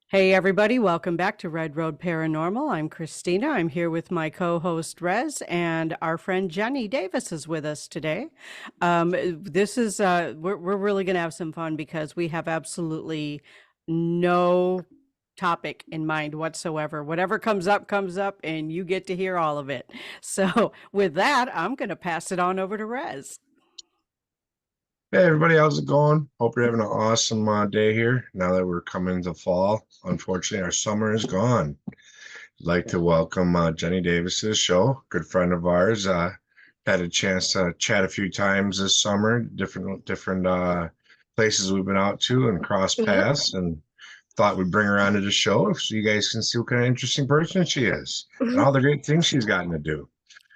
Hey, everybody, welcome back to Red Road Paranormal. I'm Christina. I'm here with my co host, Rez, and our friend Jenny Davis is with us today. We're really going to have some fun because we have absolutely no topic in mind whatsoever. Whatever comes up, and you get to hear all of it. So, with that, I'm going to pass it on over to Rez. Hey everybody, how's it going? Hope you're having an awesome day here. Now that we're coming to fall, unfortunately, our summer is gone. I'd like to welcome Jenny Davis to the show, good friend of ours. Had a chance to chat a few times this summer, different places we've been out to and cross Yep. paths, and thought we'd bring her onto the show so you guys can see what kind of interesting person she is and all the great things she's gotten to do.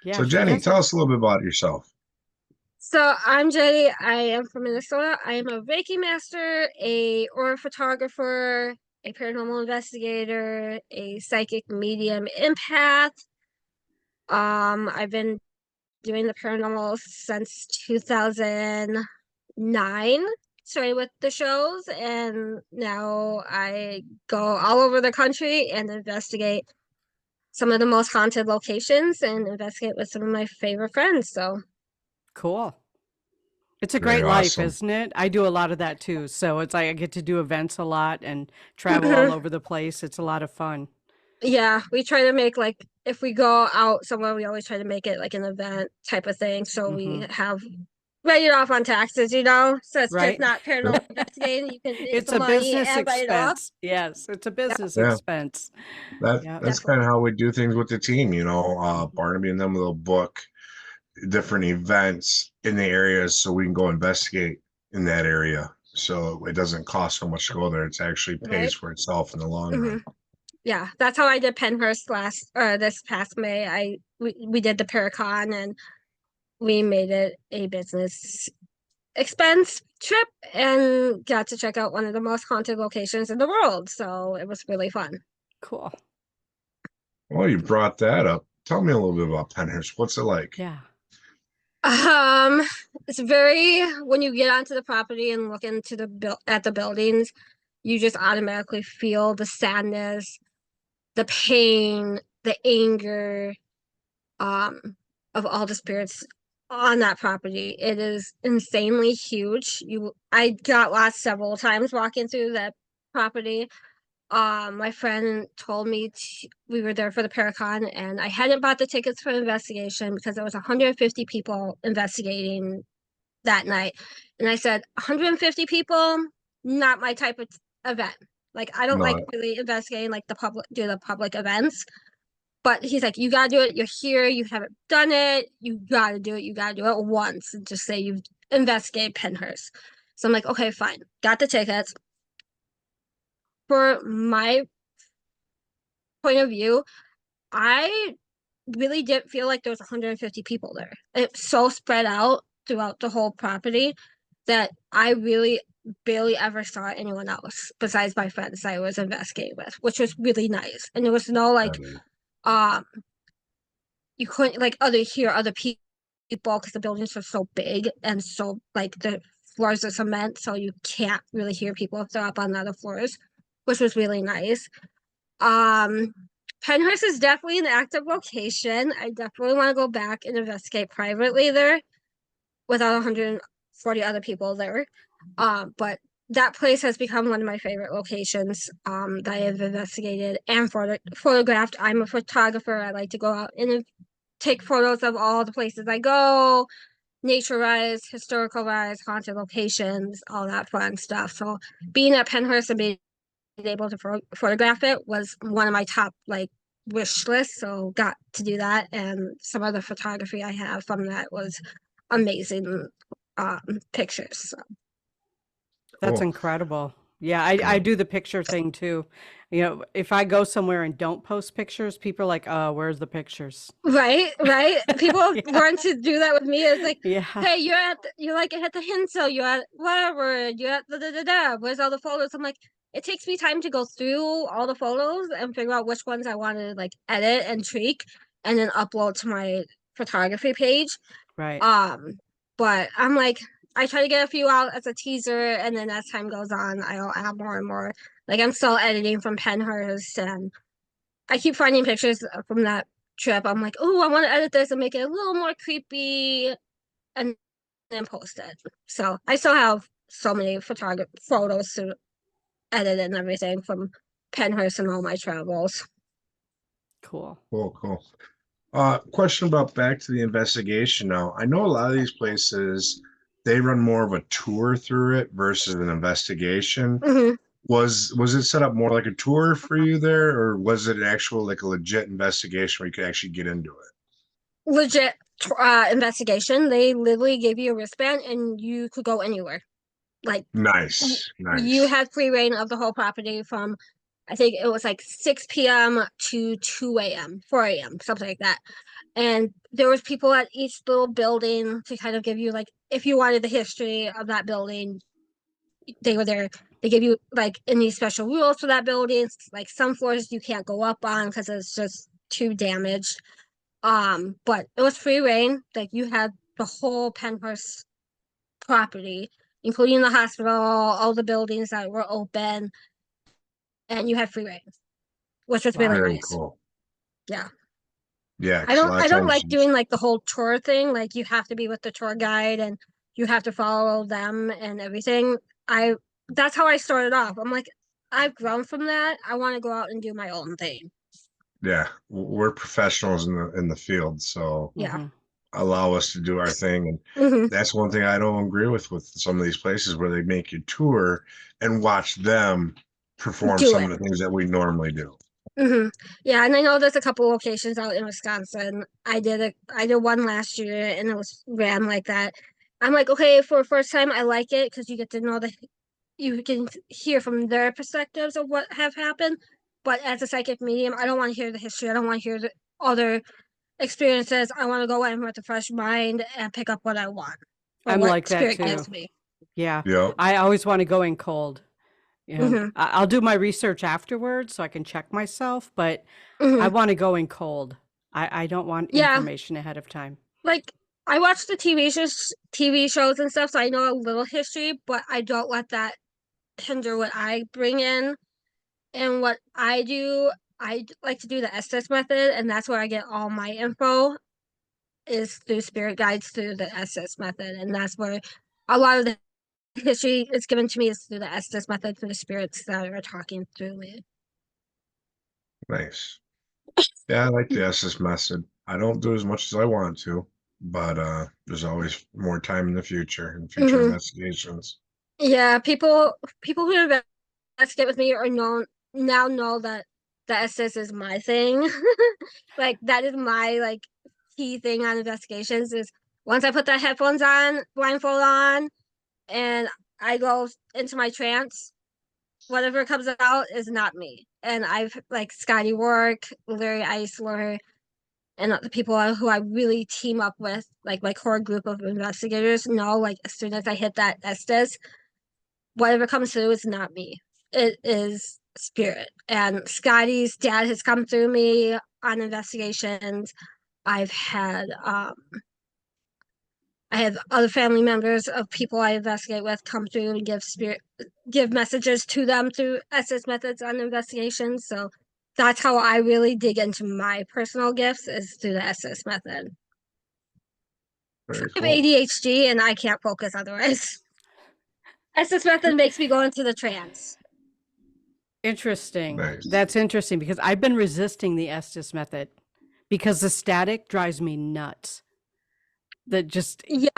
Yeah, So she Jenny, has. tell us a little bit about yourself. So I'm Jenny. I am from Minnesota. I am a Reiki master, a aura photographer, a paranormal investigator, a psychic medium empath. I've been doing the paranormal since 2009, started with the shows, and now I go all over the country and investigate some of the most haunted locations and investigate with some of my favorite friends. So Cool. It's a Very great life, awesome. isn't it? I do a lot of that too. So it's like I get to do events a lot and travel all over the place. It's a lot of fun. Yeah, we try to make like if we go out somewhere, we always try to make it like an event type of thing. So we Hmm. have write it off on taxes, so it's just Right? not paranormal investigating. You can make It's some a money business and write it off. expense. Yes, it's a Yep, business Yeah. expense. That Yeah. that's kind of definitely. how we do things with the team, Mhm. Barnaby and them will book different events in the areas so we can go investigate in that area. So it doesn't cost so much to go there. It's actually pays Right. for itself in the long Hmm. run. Yeah, that's how I did Penhurst last this past May. We did the Paracon and we made it a business expense trip and got to check out one of the most haunted locations in the world. So it was really fun. Cool. Well, you brought that up. Tell me a little bit about Penhurst. What's it like? Yeah. Um, it's very when you get onto the property and look into the buildings, you just automatically feel the sadness, the pain, the anger, um, of all the spirits on that property. It is insanely huge. I got lost several times walking through that property. My friend told me we were there for the Paracon, and I hadn't bought the tickets for investigation because there was 150 people investigating that night. And I said, 150 people, not my type of event. Like I don't like No, really investigating like the public events. But he's like, you gotta do it. You're here. You haven't done it. You gotta do it. You gotta do it once and just say you've investigated Penhurst. So I'm like, okay, fine. Got the tickets. For my point of view, I really didn't feel like there was 150 people there. It's so spread out throughout the whole property that I really barely ever saw anyone else besides my friends I was investigating with, which was really nice. And there was no like um you couldn't like hear other people because the buildings are so big and so like the floors are cement, so you can't really hear people if they're up on the other floors, which was really nice. Um, Penhurst is definitely an active location. I definitely want to go back and investigate privately there without 140 other people there. But that place has become one of my favorite locations that I have investigated and photographed. I'm a photographer. I like to go out and take photos of all the places I go, nature wise, historical wise, haunted locations, all that fun stuff. So being at Penhurst and being able to photograph it was one of my top like wish lists. So got to do that, and some of the photography I have from that was amazing pictures. So. That's cool. incredible. Yeah, I do the picture thing too. If I go somewhere and don't post pictures, people are like, "Oh, where's the pictures?" Right, right. People Yeah. want to do that with me. It's like, Yeah. hey, you're like at the Hinsel, you're at whatever, you're at da da da da. Where's all the photos? I'm like, it takes me time to go through all the photos and figure out which ones I want to like edit and tweak, and then upload to my photography page. Right. Um, but I'm like, I try to get a few out as a teaser, and then as time goes on, I'll add more and more. Like I'm still editing from Penhurst, and I keep finding pictures from that trip. I'm like, oh, I want to edit this and make it a little more creepy, and then post it. So I still have so many photos to edit and everything from Penhurst and all my travels. Cool. Cool. Question about back to the investigation now. I know a lot of these places, they run more of a tour through it versus an investigation. Hmm. Was it set up more like a tour for you there, or was it actual like a legit investigation where you could actually get into it? Legit investigation. They literally gave you a wristband and you could go anywhere. Like Nice. you had free reign of the whole property from, I think it was like 6 p.m. to 2 a.m., 4 a.m., something like that. And there was people at each little building to kind of give you like, if you wanted the history of that building, they were there. They gave you like any special rules for that building. Like some floors you can't go up on because it's just too damaged. But it was free reign. Like you had the whole Penhurst property, including the hospital, all the buildings that were open, and you had free reign, which was really Very nice. cool. Yeah. Yeah, I 'cause a don't lot I of don't times like doing like the whole tour thing. Like you have to be with the tour guide and you have to follow them and everything. I That's how I started off. I'm like, I've grown from that. I want to go out and do my own thing. yeah, we're professionals in the field, so Yeah. Mm-hmm. allow us to do our thing. And Hmm. that's one thing I don't agree with some of these places where they make you tour and watch them perform Do some it. of the things that we normally do. Hmm. Yeah, and I know there's a couple locations out in Wisconsin. I did one last year and it was ran like that. I'm like, okay, for a first time I like it because you get to know you can hear from their perspectives of what have happened. But as a psychic medium, I don't want to hear the history. I don't want to hear the other experiences. I want to go in with a fresh mind and pick up what I want or I'm what like that spirit too. gives me. Yeah. Yep. I always want to go in cold. Hmm. I'll do my research afterwards so I can check myself, but I Hmm. want to go in cold. I don't want Yeah, information ahead of time. like I watch the TV shows and stuff, so I know a little history, but I don't let that hinder what I bring in and what I do. I like to do the Estes method, and that's where I get all my info is through spirit guides through the Estes method, and that's where a lot of the history is given to me is through the Estes method for the spirits that are talking through me. Nice. Yeah, I like the Estes method. I don't do as much as I want to, but there's always more time in the future in future Hmm. investigations. Yeah, people who investigate with me are known now know that the Estes is my thing. Like that is my like key thing on investigations is once I put the headphones on, blindfold on, and I go into my trance, whatever comes out is not me. And I've like Scotty Work, Larry Eisler, and the people who I really team up with, like my core group of investigators, know like as soon as I hit that Estes, whatever comes through is not me. It is spirit. And Scotty's dad has come through me on investigations. I've had I have other family members of people I investigate with come through and give messages to them through SS methods on investigations. So that's how I really dig into my personal gifts is through the SS method. Very I have cool. ADHD and I can't focus otherwise. SS method makes me go into the trance. Interesting. Nice. That's interesting because I've been resisting the Estes method because the static drives me nuts. That just Yeah.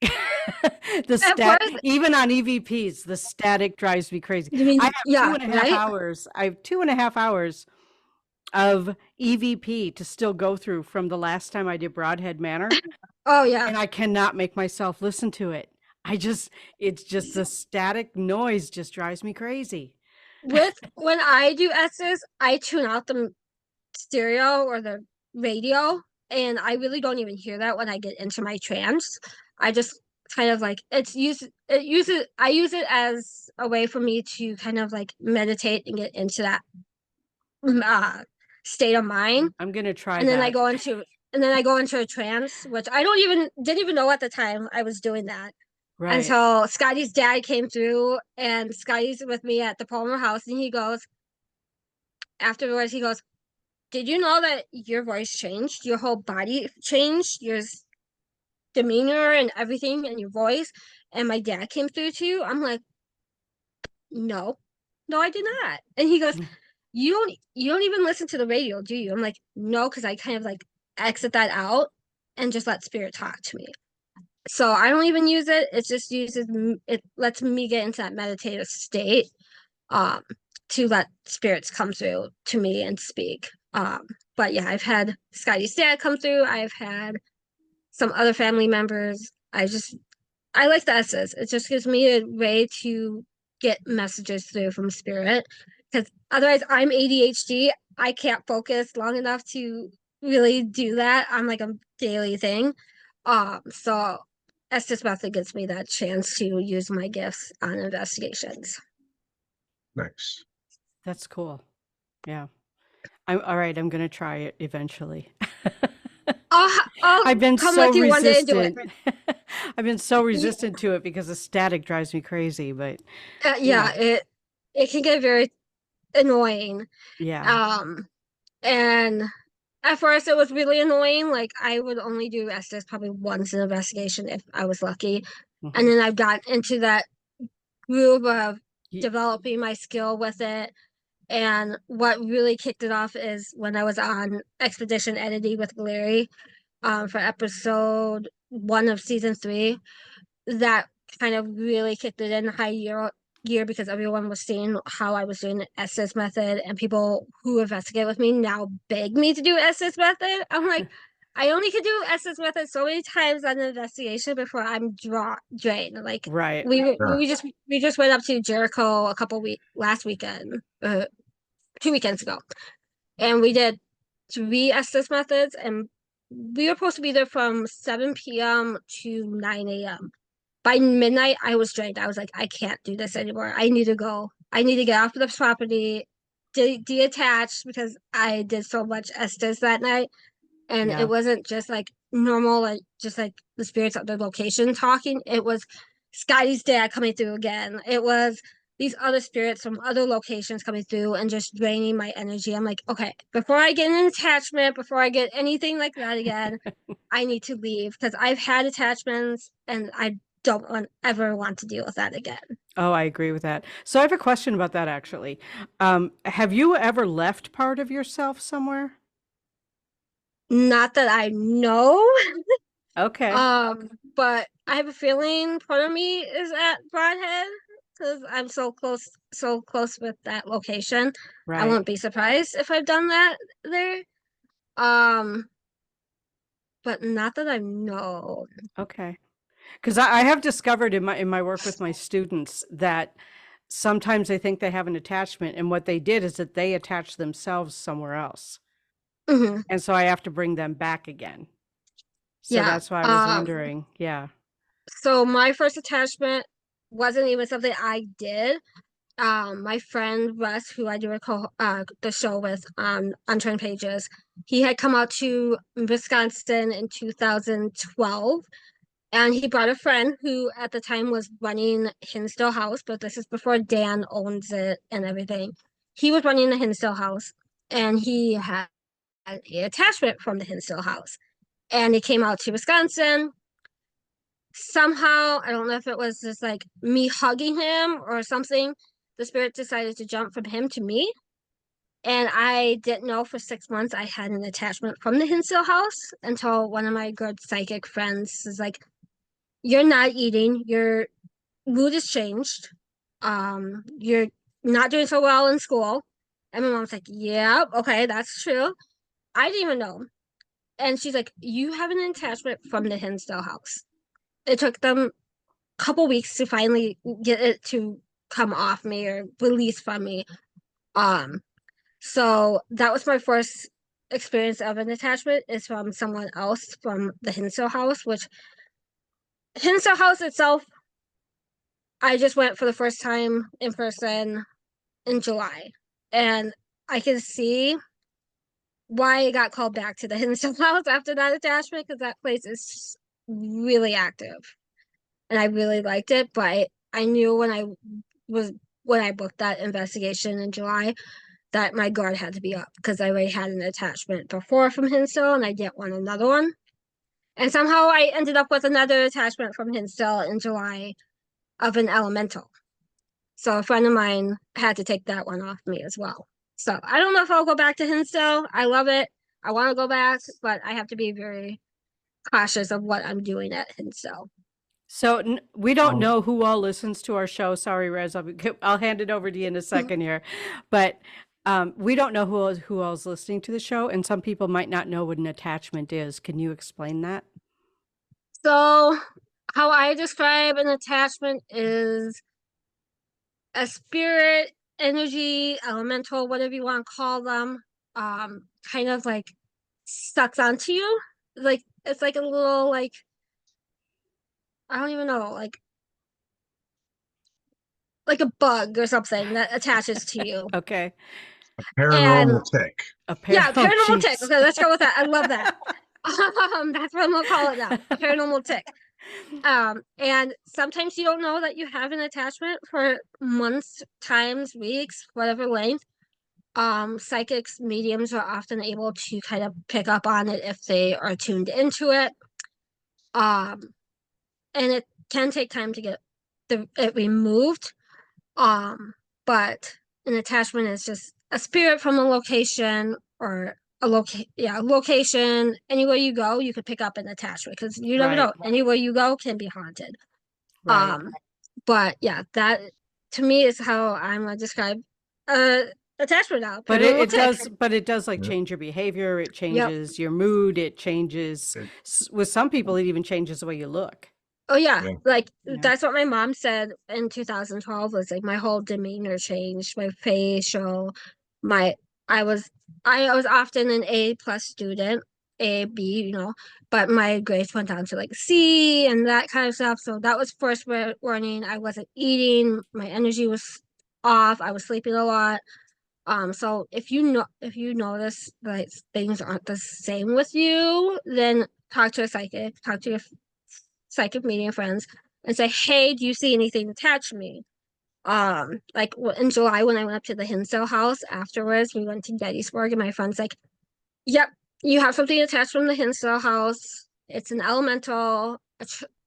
the At stat first, even on EVPs, the static drives me crazy. you mean I have two yeah, and a half right? hours. I have 2.5 hours of EVP to still go through from the last time I did Broadhead Manor, Oh yeah. and I cannot make myself listen to it. It's just the static noise just drives me crazy. With when I do S's, I tune out the stereo or the radio, and I really don't even hear that when I get into my trance. I just kind of like I use it as a way for me to kind of like meditate and get into that uh state of mind. I'm gonna try And then that. I go into a trance, which I don't even didn't even know at the time I was doing that. Right. until Scotty's dad came through, and Scotty's with me at the Palmer house, and he goes, afterwards, he goes, did you know that your voice changed? Your whole body changed, your demeanor and everything, and your voice. And my dad came through to you. I'm like, no, no, I did not. And he goes, you don't even listen to the radio, do you? I'm like, no, because I kind of like exit that out and just let spirit talk to me. So I don't even use it. It just uses it lets me get into that meditative state um to let spirits come through to me and speak. But yeah, I've had Scotty's dad come through. I've had some other family members. I like the S's. It just gives me a way to get messages through from spirit. Because otherwise, I'm ADHD. I can't focus long enough to really do that on like a daily thing. So Estes Method gives me that chance to use my gifts on investigations. Nice. That's cool. Yeah. I'm all right. I'm going to try it eventually. I'll I've been come so with you one day and do it. resistant. I've been so resistant to it because the static drives me crazy, but Yeah, it can get very annoying. yeah. And at first it was really annoying. Like I would only do Estes probably once an investigation if I was lucky. And Mhm. then I've got into that groove of Ye developing my skill with it. And what really kicked it off is when I was on Expedition Entity with Larry for episode 1 of season 3. That kind of really kicked it in high gear because everyone was seeing how I was doing the Estes Method, and people who investigate with me now beg me to do Estes Method. I'm like, I only could do Estes Method so many times on an investigation before I'm drained. Like Right. Yeah. we just went up to Jericho last weekend, 2 weekends ago, and we did 3 Estes Methods, and we were supposed to be there from 7 p.m. to 9 a.m. By midnight, I was drained. I was like, I can't do this anymore. I need to go. I need to get off of this property, detach, because I did so much Estes that night. And Yeah. it wasn't just like normal, like just like the spirits at the location talking. It was Scotty's dad coming through again. It was these other spirits from other locations coming through and just draining my energy. I'm like, okay, before I get an attachment, before I get anything like that again, I need to leave because I've had attachments and I don't ever want to deal with that again. Oh, I agree with that. So I have a question about that actually. Have you ever left part of yourself somewhere? Not that I know, Okay. but I have a feeling part of me is at Broadhead because I'm so close with that location. I Right. won't be surprised if I've done that there. Um, but not that I know. Okay. Because I have discovered in my work with my students that sometimes they think they have an attachment, and what they did is that they attach themselves somewhere else. Hmm. And so I have to bring them back again. So Yeah. that's why I was wondering. Yeah. So my first attachment wasn't even something I did. My friend Russ, who I do the show with on Trend Pages, he had come out to Wisconsin in 2012, and he brought a friend who at the time was running Hinsdale House, but this is before Dan owns it and everything. He was running the Hinsdale House, and he had an attachment from the Hinsdale House, and he came out to Wisconsin. Somehow, I don't know if it was just like me hugging him or something, the spirit decided to jump from him to me. And I didn't know for 6 months I had an attachment from the Hinsdale House until one of my good psychic friends is like, you're not eating, your mood has changed. You're not doing so well in school. And my mom's like, yeah, okay, that's true. I didn't even know. And she's like, you have an attachment from the Hinsdale House. It took them couple weeks to finally get it to come off me or release from me. Um, so that was my first experience of an attachment is from someone else from the Hinsdale House, which Hinsdale House itself, I just went for the first time in person in July. And I can see why I got called back to the Hinsdale House after that attachment because that place is really active. and I really liked it. But I knew when I booked that investigation in July that my guard had to be up because I already had an attachment before from Hinsdale, and I didn't want another one. And somehow I ended up with another attachment from Hinsdale in July of an elemental. So a friend of mine had to take that one off me as well. So I don't know if I'll go back to Hinsdale. I love it. I want to go back, but I have to be very cautious of what I'm doing at Hinsdale. So we don't Um, know who all listens to our show. Sorry, Rez. I'll hand it over to you in a second here, but we don't know who all's listening to the show, and some people might not know what an attachment is. Can you explain that? So how I describe an attachment is a spirit, energy, elemental, whatever you want to call them, kind of like sucks onto you. Like it's like a little like I don't even know, like a bug or something that attaches to you. Okay. And paranormal tick. yeah, Oh, paranormal tick. jeez. Okay, let's go with that. I love that. That's what I'm gonna call it now. Paranormal tick. And sometimes you don't know that you have an attachment for months, times, weeks, whatever length. Psychics, mediums are often able to kind of pick up on it if they are tuned into it. Um, and it can take time to get it removed. But an attachment is just a spirit from a location or a location. Anywhere you go, you could pick up an attachment because you never Right. know. Anywhere you go can be haunted. Right. But yeah, that to me is how I'm gonna describe attachment now. But Paranormal tick. it does like Yeah. change your behavior. It Yep. changes your mood. It changes, It- with some people, it even changes the way you look. Oh yeah, Yeah. like Yeah. that's what my mom said in 2012 was like my whole demeanor changed, my facial, my I was I was often an A+ student, A, B, but my grades went down to like C and that kind of stuff. So that was first warning. I wasn't eating, my energy was off, I was sleeping a lot. So if you notice like things aren't the same with you, then talk to a psychic, talk to your psychic medium friends and say, hey, do you see anything attached to me? Like in July when I went up to the Hinsdale house afterwards, we went to Gettysburg and my friend's like, yep, you have something attached from the Hinsdale house. It's an elemental.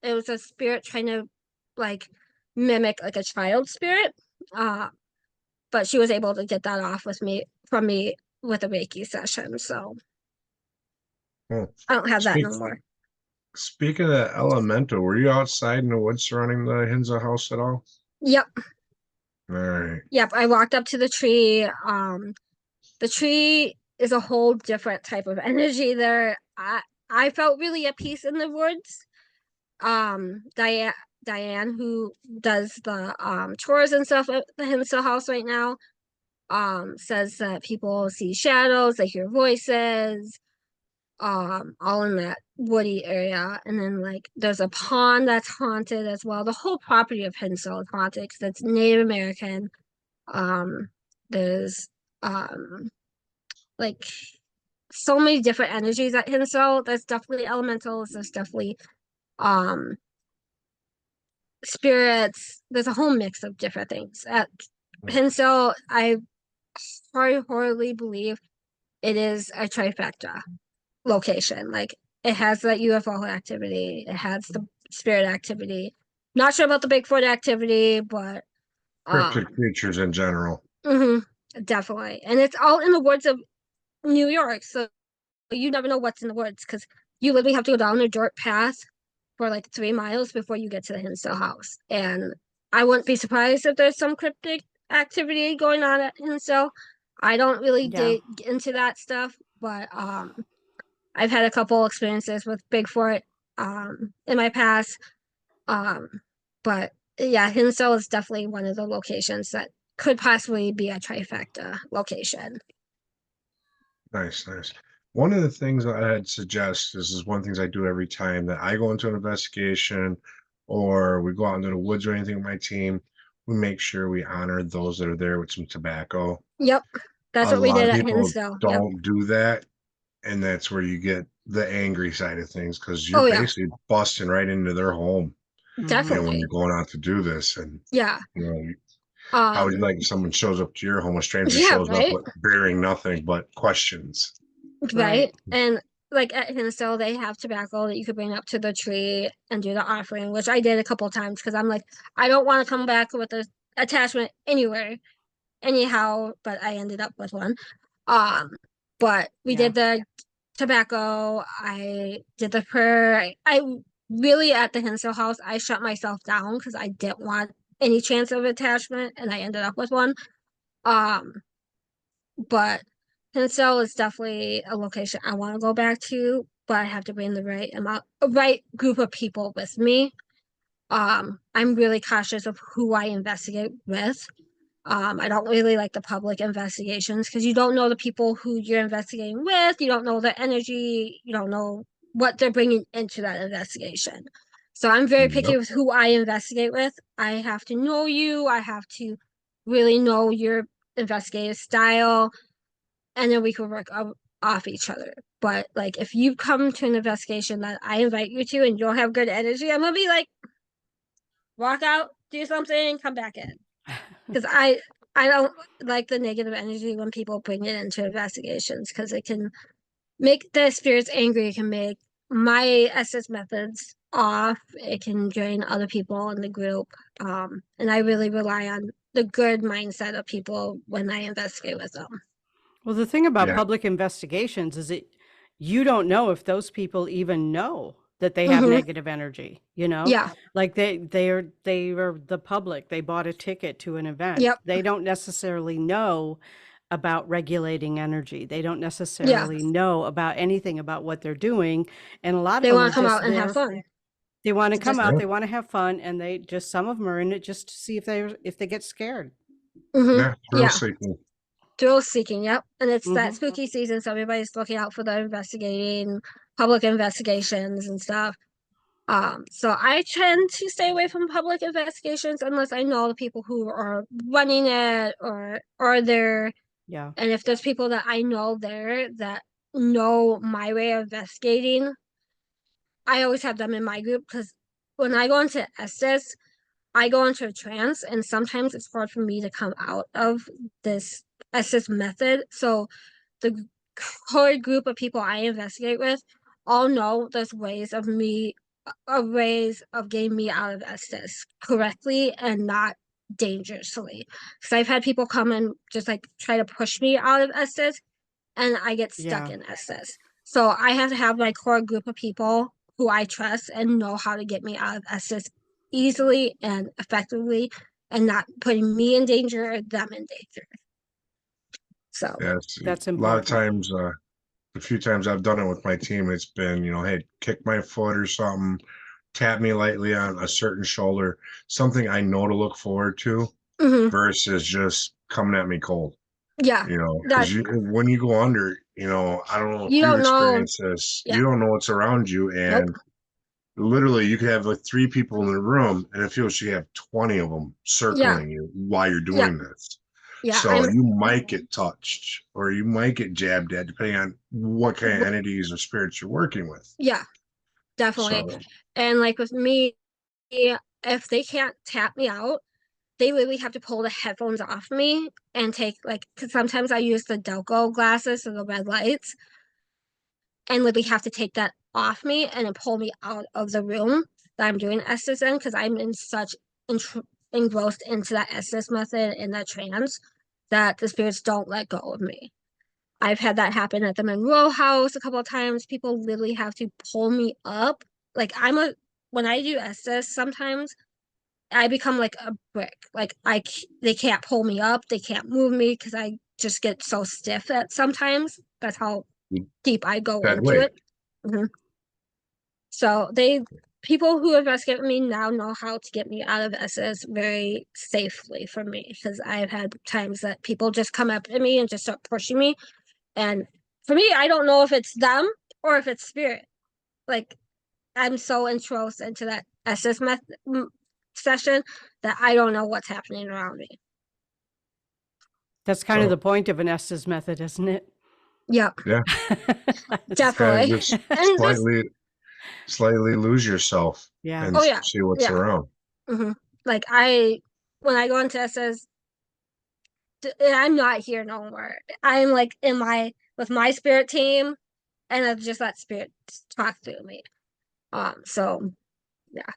It was a spirit trying to like mimic like a child spirit. But she was able to get that off from me with a Reiki session. So Oh. I don't have that Speak, no more. speaking of elemental, were you outside in the woods surrounding the Hinza house at all? Yep. All right. Yep. I walked up to the tree. The tree is a whole different type of energy there. I felt really at peace in the woods. Diane, who does the chores and stuff at the Hinsdale house right now, says that people see shadows, they hear voices, all in that woody area. And then like there's a pond that's haunted as well. The whole property of Hinsdale is haunted because it's Native American. There's like so many different energies at Hinsdale. There's definitely elementals, there's definitely um spirits. There's a whole mix of different things. At Hinsdale, I wholeheartedly believe it is a trifecta location. Like it has that UFO activity, it has the spirit activity. Not sure about the Bigfoot activity, but Cryptic creatures in general. definitely. And it's all in the woods of New York, so you never know what's in the woods because you literally have to go down a dirt path for like 3 miles before you get to the Hinsdale house. And I wouldn't be surprised if there's some cryptic activity going on at Hinsdale. I don't really dig into that stuff, but I've had a couple experiences with Bigfoot in my past. But yeah, Hinsdale is definitely one of the locations that could possibly be a trifecta location. Nice, nice. One of the things that I'd suggest is one of the things I do every time that I go into an investigation or we go out into the woods or anything with my team, we make sure we honor those that are there with some tobacco. Yep. That's A what we lot did of at people Hinsdale. Yep. don't do that, and that's where you get the angry side of things because Oh, you're yeah. basically busting right into their home. Mhm. when Definitely. you're going out to do this. And, Yeah. how would you Um, like if someone shows up to your home, a stranger yeah, shows up right? with bearing nothing but questions? Right. Right. And like at Hinsdale, they have tobacco that you could bring up to the tree and do the offering, which I did a couple times because I'm like, I don't want to come back with a attachment anywhere, anyhow, but I ended up with one. Um, but we Yeah. did the tobacco, I did the prayer. I really at the Hinsdale house, I shut myself down because I didn't want any chance of attachment, and I ended up with one. Um, but Hinsdale is definitely a location I want to go back to, but I have to bring the right amount, a right group of people with me. I'm really cautious of who I investigate with. I don't really like the public investigations because you don't know the people who you're investigating with. You don't know the energy. You don't know what they're bringing into that investigation. So I'm very picky Yep. with who I investigate with. I have to know you. I have to really know your investigative style, and then we can work off each other. But like, if you come to an investigation that I invite you to and you don't have good energy, I'm gonna be like, walk out, do something, come back in, because I don't like the negative energy when people bring it into investigations because it can make the spirits angry. It can make my Estes methods off. It can drain other people in the group. And I really rely on the good mindset of people when I investigate with them. Well, the thing about Yeah. public investigations is that you don't know if those people even know that they have Mm-hmm. negative energy, you know? Yeah. Like they are the public. They bought a ticket to an event. Yep. They don't necessarily know about regulating energy. They don't Yeah. necessarily know about anything about what they're doing. And a lot of They them want are to come just out and have there. fun. They want to It's come just, out, Yeah. they want to have fun, and they just some of them are in it just to see if they get scared. mm-hmm. Yeah. Thrill Yeah. seeking. Thrill seeking, yep. And it's that Mhm. spooky season, so everybody's looking out for the investigating, public investigations and stuff. So I tend to stay away from public investigations unless I know the people who are running it or are there. Yeah. And if there's people that I know there that know my way of investigating, I always have them in my group because when I go into Estes, I go into a trance, and sometimes it's hard for me to come out of this Estes method. So the core group of people I investigate with all know there's ways of getting me out of Estes correctly and not dangerously. Because I've had people come and just like try to push me out of Estes, and I get stuck Yeah. in Estes. So I have to have my core group of people who I trust and know how to get me out of Estes easily and effectively, and not putting me in danger or them in danger. So Yeah. That's A lot of important. times, a few times I've done it with my team, it's been, hey, kick my foot or something, tap me lightly on a certain shoulder, something I know to look forward to mhm. versus just coming at me cold. Yeah, that Because when you go under, I don't know if you you've don't know. experienced this, Yeah, you don't know what's around you. nope. And literally, you could have like 3 people in the room, and it feels you have 20 of them Yeah, circling you while you're yeah, doing this. yeah. So you might get touched or you might get jabbed at, depending on what kind of entities or spirits you're working with. Yeah, definitely. So, And like with me, if they can't tap me out, they literally have to pull the headphones off me and take like, because sometimes I use the Delco glasses, so the red lights, and literally have to take that off me and then pull me out of the room that I'm doing Estes in because I'm in such engrossed into that Estes method and that trance that the spirits don't let go of me. I've had that happen at the Monroe house a couple of times. People literally have to pull me up. Like when I do Estes, sometimes I become like a brick. Like they can't pull me up. They can't move me because I just get so stiff that sometimes that's how deep I go that into way. it. Mhm. So people who investigate me now know how to get me out of SS very safely for me because I've had times that people just come up to me and just start pushing me. And for me, I don't know if it's them or if it's spirit. Like I'm so engrossed into that SS session that I don't know what's happening around me. That's kind of the point of an Estes method, isn't it? Yep, Yeah, It's- kind of definitely. just And this, slightly slightly lose yourself Yeah. and Oh yeah, see what's yeah. around. Like when I go into Estes, I'm not here no more. I'm like with my spirit team, and I've just let spirit talk through me. So yeah,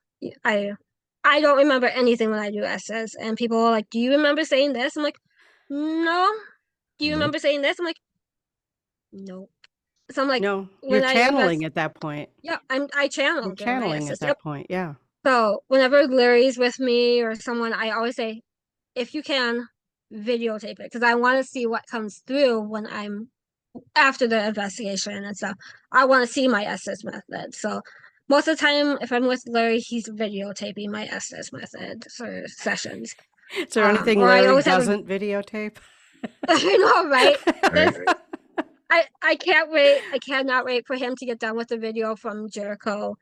I don't remember anything when I do Estes, and people are like, "Do you remember saying this?" I'm like, "No." Do you Nope. remember saying this? I'm like, "Nope." So I'm like, No, you're when I channeling invest, at that point. yeah, I channel You're during my channeling at Estes. that Yep. point. Yeah. So whenever Larry's with me or someone, I always say, if you can, videotape it because I want to see what comes through when I'm after the investigation and stuff. I want to see my Estes method. So most of the time, if I'm with Larry, he's videotaping my Estes method or sessions. Is there anything Or I Larry always have doesn't videotape? I know, right? Right? There's I can't wait. I cannot wait for him to get done with the video from Jericho.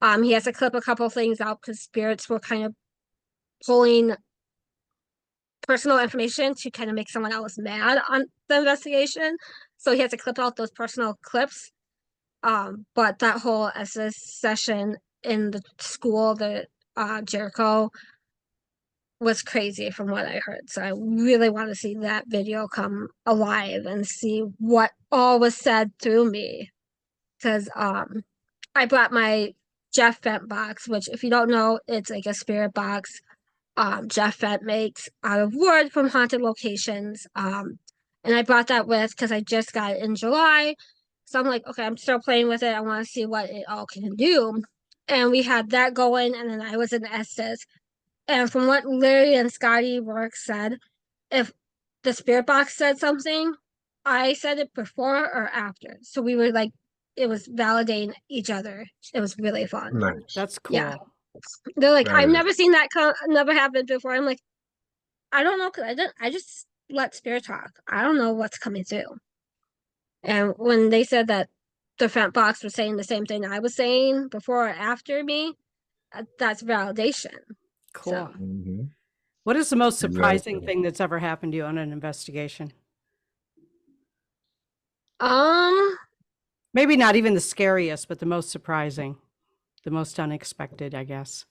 He has to clip a couple things out because spirits were kind of pulling personal information to kind of make someone else mad on the investigation. So he has to clip out those personal clips. But that whole SS session in the school, the Jericho, was crazy from what I heard. So I really want to see that video come alive and see what all was said through me. Because I brought my Jeff Fent box, which if you don't know, it's like a spirit box Jeff Fent makes out of wood from haunted locations. And I brought that with because I just got it in July. So I'm like, okay, I'm still playing with it. I want to see what it all can do. And we had that going, and then I was in Estes. And from what Larry and Scotty Work said, if the spirit box said something, I said it before or after. So we were like, it was validating each other. It was really fun. Nice. That's Yeah. cool. They're like, That I've is. never seen that never happened before. I'm like, I don't know, because I just let spirit talk. I don't know what's coming through. And when they said that the front box was saying the same thing I was saying before or after me, that's validation. Cool. So, Mhm. What is the most surprising Exactly. thing that's ever happened to you on an investigation? um, Maybe not even the scariest, but the most surprising, the most unexpected, I guess.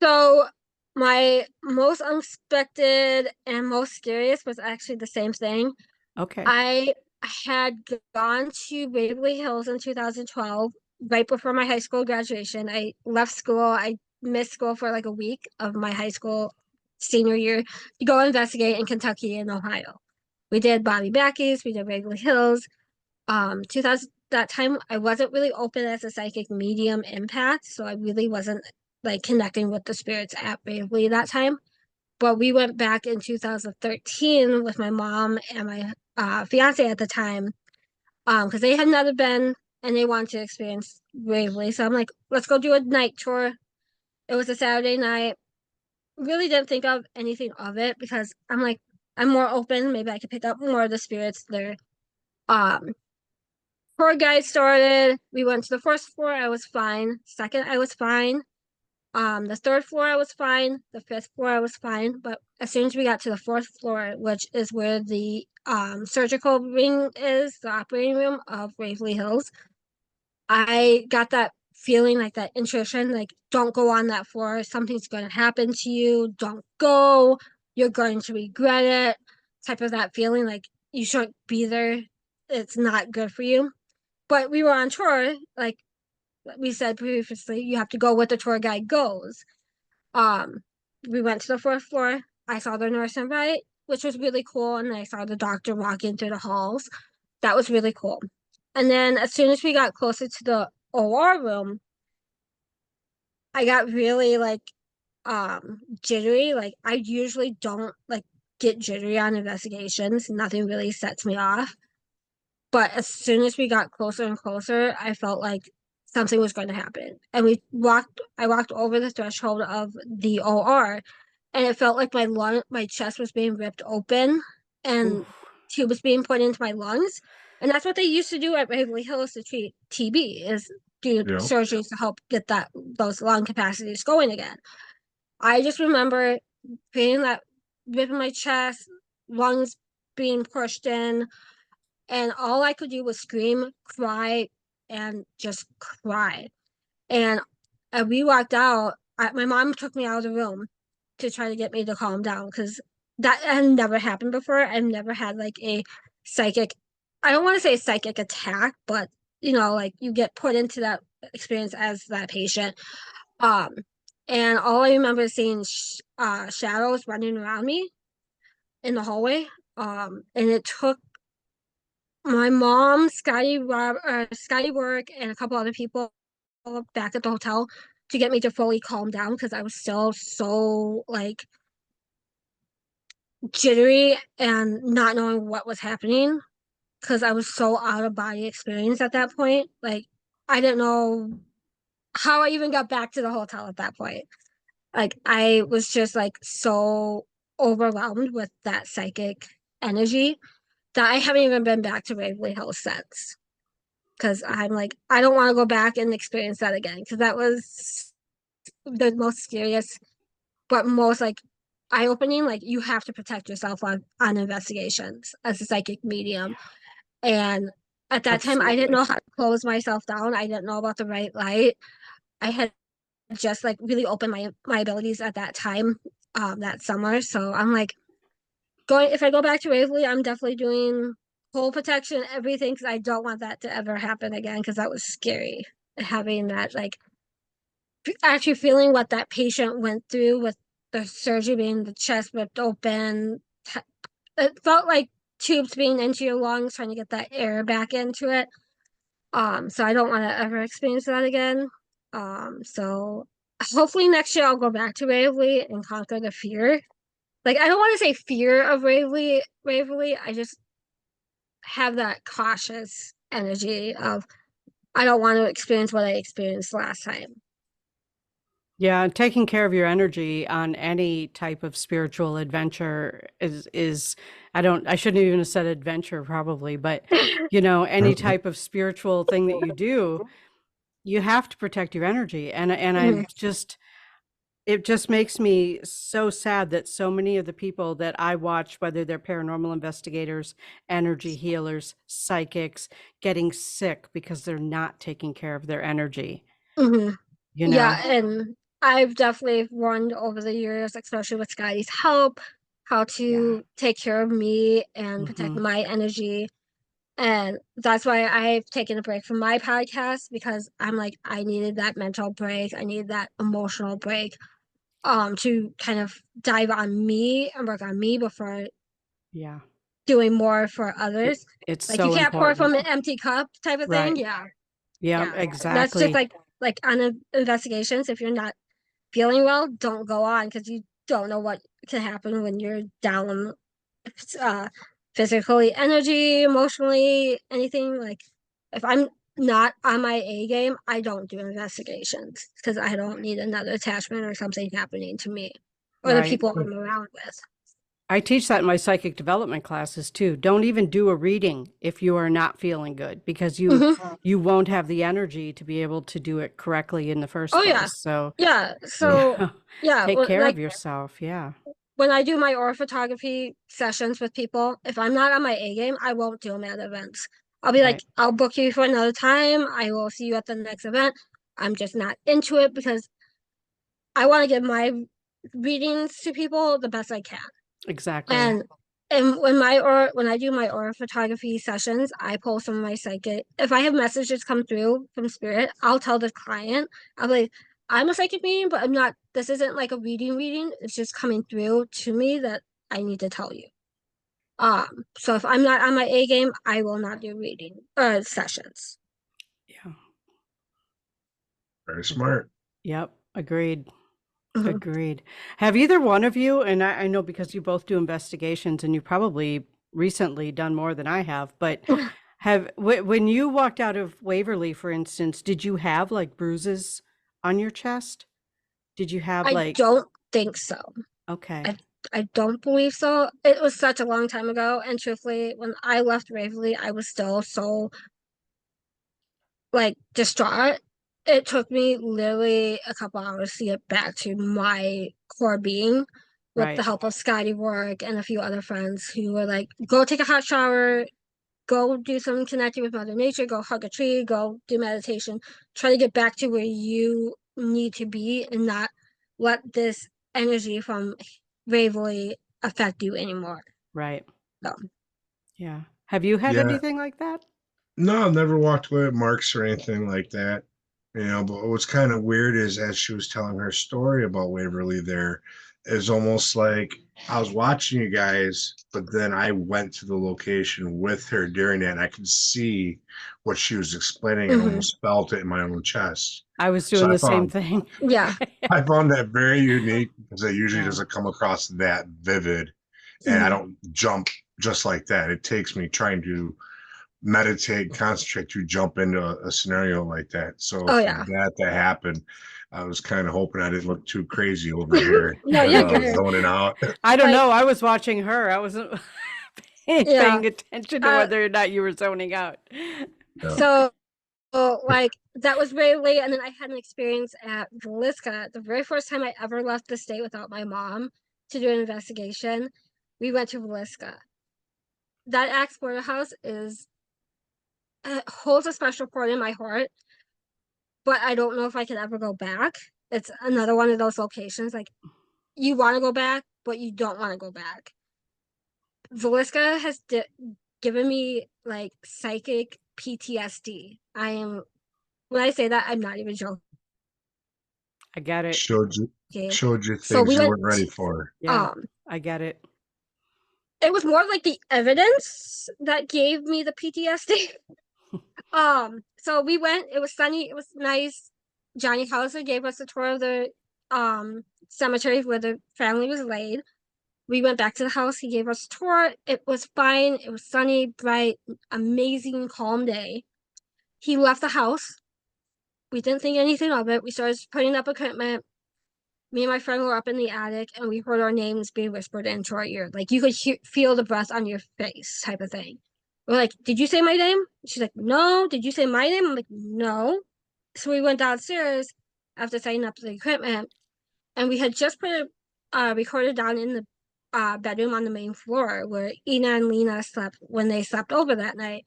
so my most unexpected and most scariest was actually the same thing. Okay. I had gone to Waverly Hills in 2012, right before my high school graduation. I left school. I missed school for like a week of my high school senior year to go investigate in Kentucky and Ohio. We did Bobby Mackey's, we did Waverly Hills. 2000 that time I wasn't really open as a psychic medium empath, so I really wasn't like connecting with the spirits at Waverly that time. But we went back in 2013 with my mom and my fiance at the time, because they had never been and they wanted to experience Waverly. So I'm like, let's go do a night tour. It was a Saturday night. Really didn't think of anything of it because I'm like, I'm more open. Maybe I could pick up more of the spirits there. Um, Tour guide started. We went to the first floor. I was fine. Second, I was fine. The third floor I was fine. The fifth floor I was fine. But as soon as we got to the fourth floor, which is where the surgical wing is, the operating room of Waverly Hills, I got that feeling like that intuition, like don't go on that floor. Something's going to happen to you. Don't go. You're going to regret it. Type of that feeling like you shouldn't be there. It's not good for you. But we were on tour, like we said previously, you have to go where the tour guide goes. Um, we went to the fourth floor. I saw the nurse invite, which was really cool, and I saw the doctor walking through the halls. That was really cool. And then as soon as we got closer to the OR room, I got really like jittery. Like I usually don't like get jittery on investigations. Nothing really sets me off. But as soon as we got closer and closer, I felt like something was going to happen. And I walked over the threshold of the OR, and it felt like my chest was being ripped open and Oof. tube was being put into my lungs. And that's what they used to do at Waverly Hills to treat TB, is do Yeah. surgeries to help get those lung capacities going again. I just remember feeling that rip in my chest, lungs being pushed in, and all I could do was scream, cry, and just cry. And we walked out. My mom took me out of the room to try to get me to calm down because that had never happened before. I've never had like a psychic, I don't want to say psychic attack, but you know, like you get put into that experience as that patient. Um, and all I remember is seeing shadows running around me in the hallway. And it took my mom, Scotty Work, and a couple other people back at the hotel to get me to fully calm down because I was still so like jittery and not knowing what was happening because I was so out of body experience at that point. Like I didn't know how I even got back to the hotel at that point. Like I was just like so overwhelmed with that psychic energy that I haven't even been back to Waverly Hills since. Because I'm like, I don't want to go back and experience that again. Because that was the most scariest, but most like eye opening. Like you have to protect yourself on investigations as a psychic medium. And at that time, I didn't Absolutely. know how to close myself down. I didn't know about the right light. I had just like really opened my abilities at that time, that summer. So I'm like, going if I go back to Waverly, I'm definitely doing whole protection, everything, because I don't want that to ever happen again. Because that was scary, having that like actually feeling what that patient went through with the surgery being the chest ripped open. It felt like tubes being into your lungs, trying to get that air back into it. So I don't want to ever experience that again. So hopefully next year I'll go back to Waverly and conquer the fear. Like I don't want to say fear of Waverly. I just have that cautious energy of I don't want to experience what I experienced last time. Yeah, taking care of your energy on any type of spiritual adventure is I shouldn't even have said adventure probably, but you know, any type of spiritual thing that you do, you have to protect your energy. And Mhm. I'm just it just makes me so sad that so many of the people that I watch, whether they're paranormal investigators, energy healers, psychics, getting sick because they're not taking care of their energy, Mhm. you know? Yeah, and I've definitely learned over the years, especially with Scotty's help, how Yeah. to take care of me and protect Hmm. my energy. And that's why I've taken a break from my podcast because I'm like, I needed that mental break. I needed that emotional break, to kind of dive on me and work on me before Yeah. doing more for It, others. it's Like you so can't pour from important. an empty cup type of thing. Right. Yeah. Yeah, Yeah. That's just exactly. like on investigations, if you're not feeling well, don't go on because you don't know what can happen when you're down, uh, physically, energy, emotionally, anything. Like if I'm not on my A game, I don't do investigations because I don't need another attachment or something happening to me or the Right. people I'm around with. I teach that in my psychic development classes too. Don't even do a reading if you are not feeling good because Hmm. you won't have the energy to be able to do it correctly in the first Oh yeah, place. So, yeah. you So know, yeah, take care like of yourself. Yeah. when I do my aura photography sessions with people, if I'm not on my A game, I won't do them at events. I'll be like, Right. I'll book you for another time. I will see you at the next event. I'm just not into it because I want to give my readings to people the best I can. Exactly. And when I do my aura photography sessions, I pull some of my psychic. If I have messages come through from spirit, I'll tell the client, I'll be like, I'm a psychic medium, but I'm not. This isn't like a reading. It's just coming through to me that I need to tell you. So if I'm not on my A game, I will not do reading sessions. Yeah. Very smart. Yep. Agreed. Mhm. Agreed. Have either one of you, and I know because you both do investigations and you've probably recently done more than I have, but when you walked out of Waverly, for instance, did you have like bruises on your chest? Did you have I like, don't think so. okay, I I don't believe so. It was such a long time ago, and truthfully, when I left Waverly, I was still so like distraught. It took me literally a couple hours to get back to my core being with the right. help of Scotty Work and a few other friends who were like, go take a hot shower, go do some connecting with Mother Nature, go hug a tree, go do meditation, try to get back to where you need to be and not let this energy from Waverly affect you anymore. Right. So, Yeah. Have you had Yeah. anything like that? No, I've never walked away with marks or anything like that. But what's kind of weird is as she was telling her story about Waverly there, is almost like I was watching you guys, but then I went to the location with her during that, and I could see what she was explaining and almost felt it in my own chest. I was So doing I the same found thing. yeah. I found that very unique because it usually Yeah. doesn't come across that vivid, and I don't jump just like that. It takes me trying to meditate, concentrate to jump into a scenario like that. So Oh, for yeah. that to happen, I was kind of hoping I didn't look too crazy over here. No, as you're I was good. zoning out. I don't Like- know. I was watching her. I wasn't Yeah. paying attention to whether or not you were zoning out. So, like, that was very late. And then I had an experience at Villisca. The very first time I ever left the state without my mom to do an investigation, we went to Villisca. That Axe Border House holds a special part in my heart, but I don't know if I could ever go back. It's another one of those locations, like, you want to go back, but you don't want to go back. Villisca has given me, like, psychic PTSD. When I say that, I'm not even joking. I get it. Showed you So things we you went, weren't ready for. Yeah, I get it. it was more like the evidence that gave me the PTSD. So we went, it was sunny, it was nice. Johnny Hauser gave us a tour of the cemetery where the family was laid. We went back to the house, he gave us a tour. It was fine, it was sunny, bright, amazing, calm day. He left the house. We didn't think anything of it. We started putting up equipment. Me and my friend were up in the attic, and we heard our names being whispered into our ear. Like, you could feel the breath on your face, type of thing. We're like, "Did you say my name?" She's like, "No." "Did you say my name?" I'm like, "No." So we went downstairs after setting up the equipment, and we had just put a recorder down in the bedroom on the main floor where Ina and Lena slept when they slept over that night.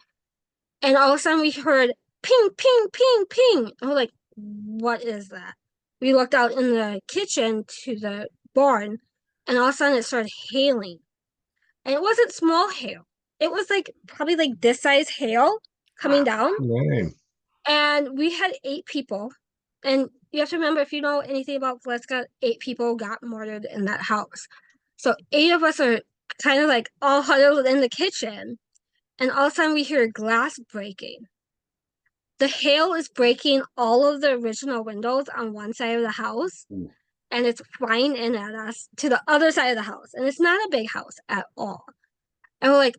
And all of a sudden we heard ping, ping, ping, ping. And we're like, "What is that?" We looked out in the kitchen to the barn, and all of a sudden it started hailing. And it wasn't small hail. It was like probably like this size hail coming down. Man. And we had 8 people. And you have to remember, if you know anything about Valeska, 8 people got murdered in that house. So 8 of us are kind of like all huddled in the kitchen. And all of a sudden we hear glass breaking. The hail is breaking all of the original windows on one side of the house. Ooh. And it's flying in at us to the other side of the house. And it's not a big house at all. And we're like,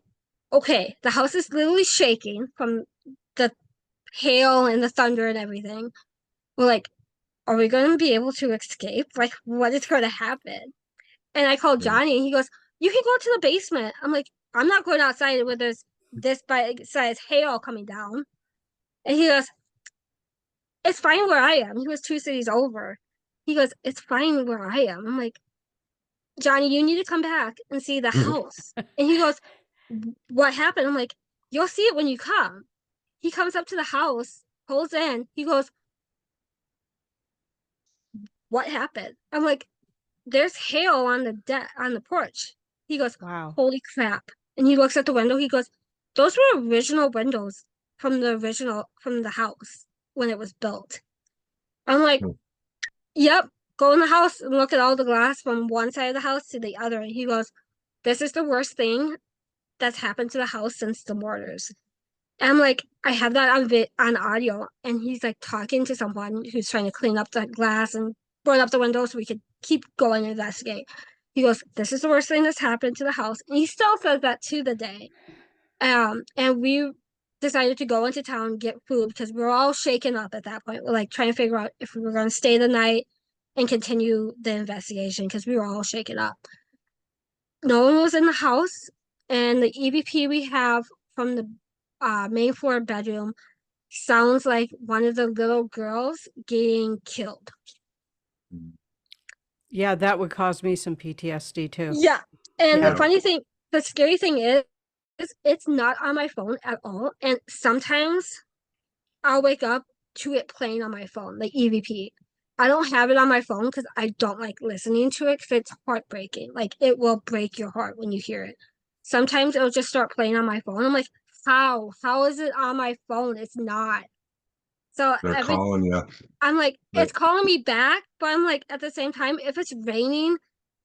okay, the house is literally shaking from the hail and the thunder and everything. We're like, are we going to be able to escape? Like, what is going to happen? And I called Johnny, and he goes, "You can go to the basement." I'm like, "I'm not going outside where there's this big size hail coming down." And he goes, "It's fine where I am." He was 2 cities over. He goes, "It's fine where I am." I'm like, "Johnny, you need to come back and see the house." And he goes, "What happened?" I'm like, "You'll see it when you come." He comes up to the house, pulls in. He goes, "What happened?" I'm like, "There's hail on the porch." He goes, Wow. "Holy crap." And he looks at the window. He goes, "Those were original windows from the house when it was built." I'm like, "Yep, go in the house and look at all the glass from one side of the house to the other." And he goes, "This is the worst thing that's happened to the house since the mortars." And I'm like, I have that on audio. And he's like talking to someone who's trying to clean up the glass and burn up the windows so we could keep going and investigate. He goes, "This is the worst thing that's happened to the house." And he still says that to the day. And we decided to go into town and get food because we were all shaken up at that point. We're like trying to figure out if we were going to stay the night and continue the investigation because we were all shaken up. No one was in the house, and the EVP we have from the main floor bedroom sounds like one of the little girls getting killed. Yeah, that would cause me some PTSD too. Yeah. And Yeah. the scary thing is it's not on my phone at all. And sometimes I'll wake up to it playing on my phone, like EVP. I don't have it on my phone because I don't like listening to it because it's heartbreaking. Like it will break your heart when you hear it. Sometimes it'll just start playing on my phone. I'm like, how? How is it on my phone? It's not. So They're calling you. I'm like, They- it's calling me back, but I'm like, at the same time, if it's raining,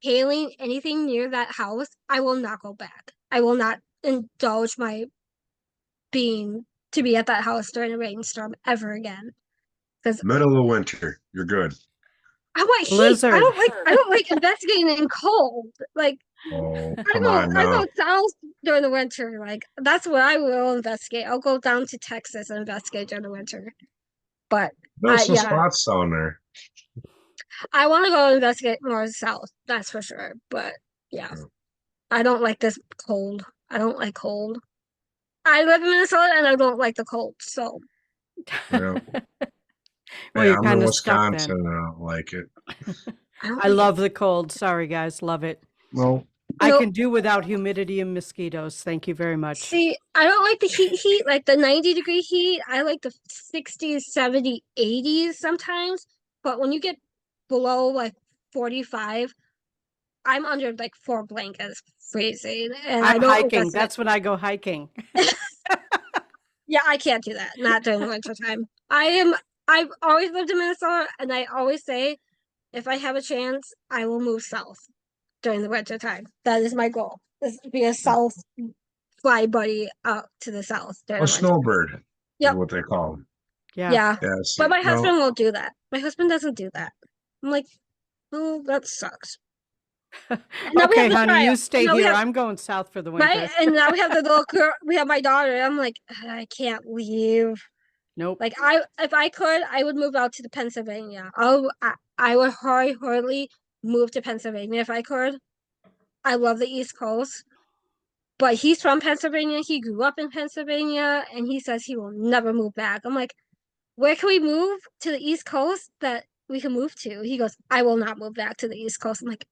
hailing, anything near that house, I will not go back. I will not indulge my being to be at that house during a rainstorm ever again. Because Middle of winter. You're good. I want heat. Blizzard. I don't like investigating in cold. Like Oh, come on I now. go south during the winter. Like that's what I will investigate. I'll go down to Texas and investigate during the winter. But There's some yeah, spots down there. I want to go investigate more south. That's for sure. But yeah, Yeah. I don't like this cold. I don't like cold. I live in Minnesota and I don't like the cold. So Yeah. Well, Hey, you're I'm in kind of stuck then. Wisconsin and I don't like it. I don't I like love the cold. Sorry, guys. Love it. Well, I Nope. can do without humidity and mosquitoes. Thank you very much. See, I don't like the heat, like the 90-degree heat. I like the 60s, 70s, 80s sometimes. But when you get below like 45, I'm under like 4 blankets freezing. And I I'm don't hiking. That's when I go hiking. Yeah, I can't do that. Not during the winter time. I've always lived in Minnesota and I always say if I have a chance, I will move south during the winter time. That is my goal. Is to be a south fly buddy out to the south during a the winter. snowbird is Yep. what they call them. Yeah. Yeah. Yeah, see, But my no, husband won't do that. My husband doesn't do that. I'm like, oh, that sucks. And now we have Okay, the honey, child. you stay Now we here. have- I'm going south for the Right? winter. And now we have the little girl. We have my daughter. I'm like, I can't leave. Nope. Like if I could, I would move out to Pennsylvania. I would hurriedly move to Pennsylvania if I could. I love the East Coast, but he's from Pennsylvania. He grew up in Pennsylvania, and he says he will never move back. I'm like, where can we move to the East Coast that we can move to? He goes, I will not move back to the East Coast. I'm like,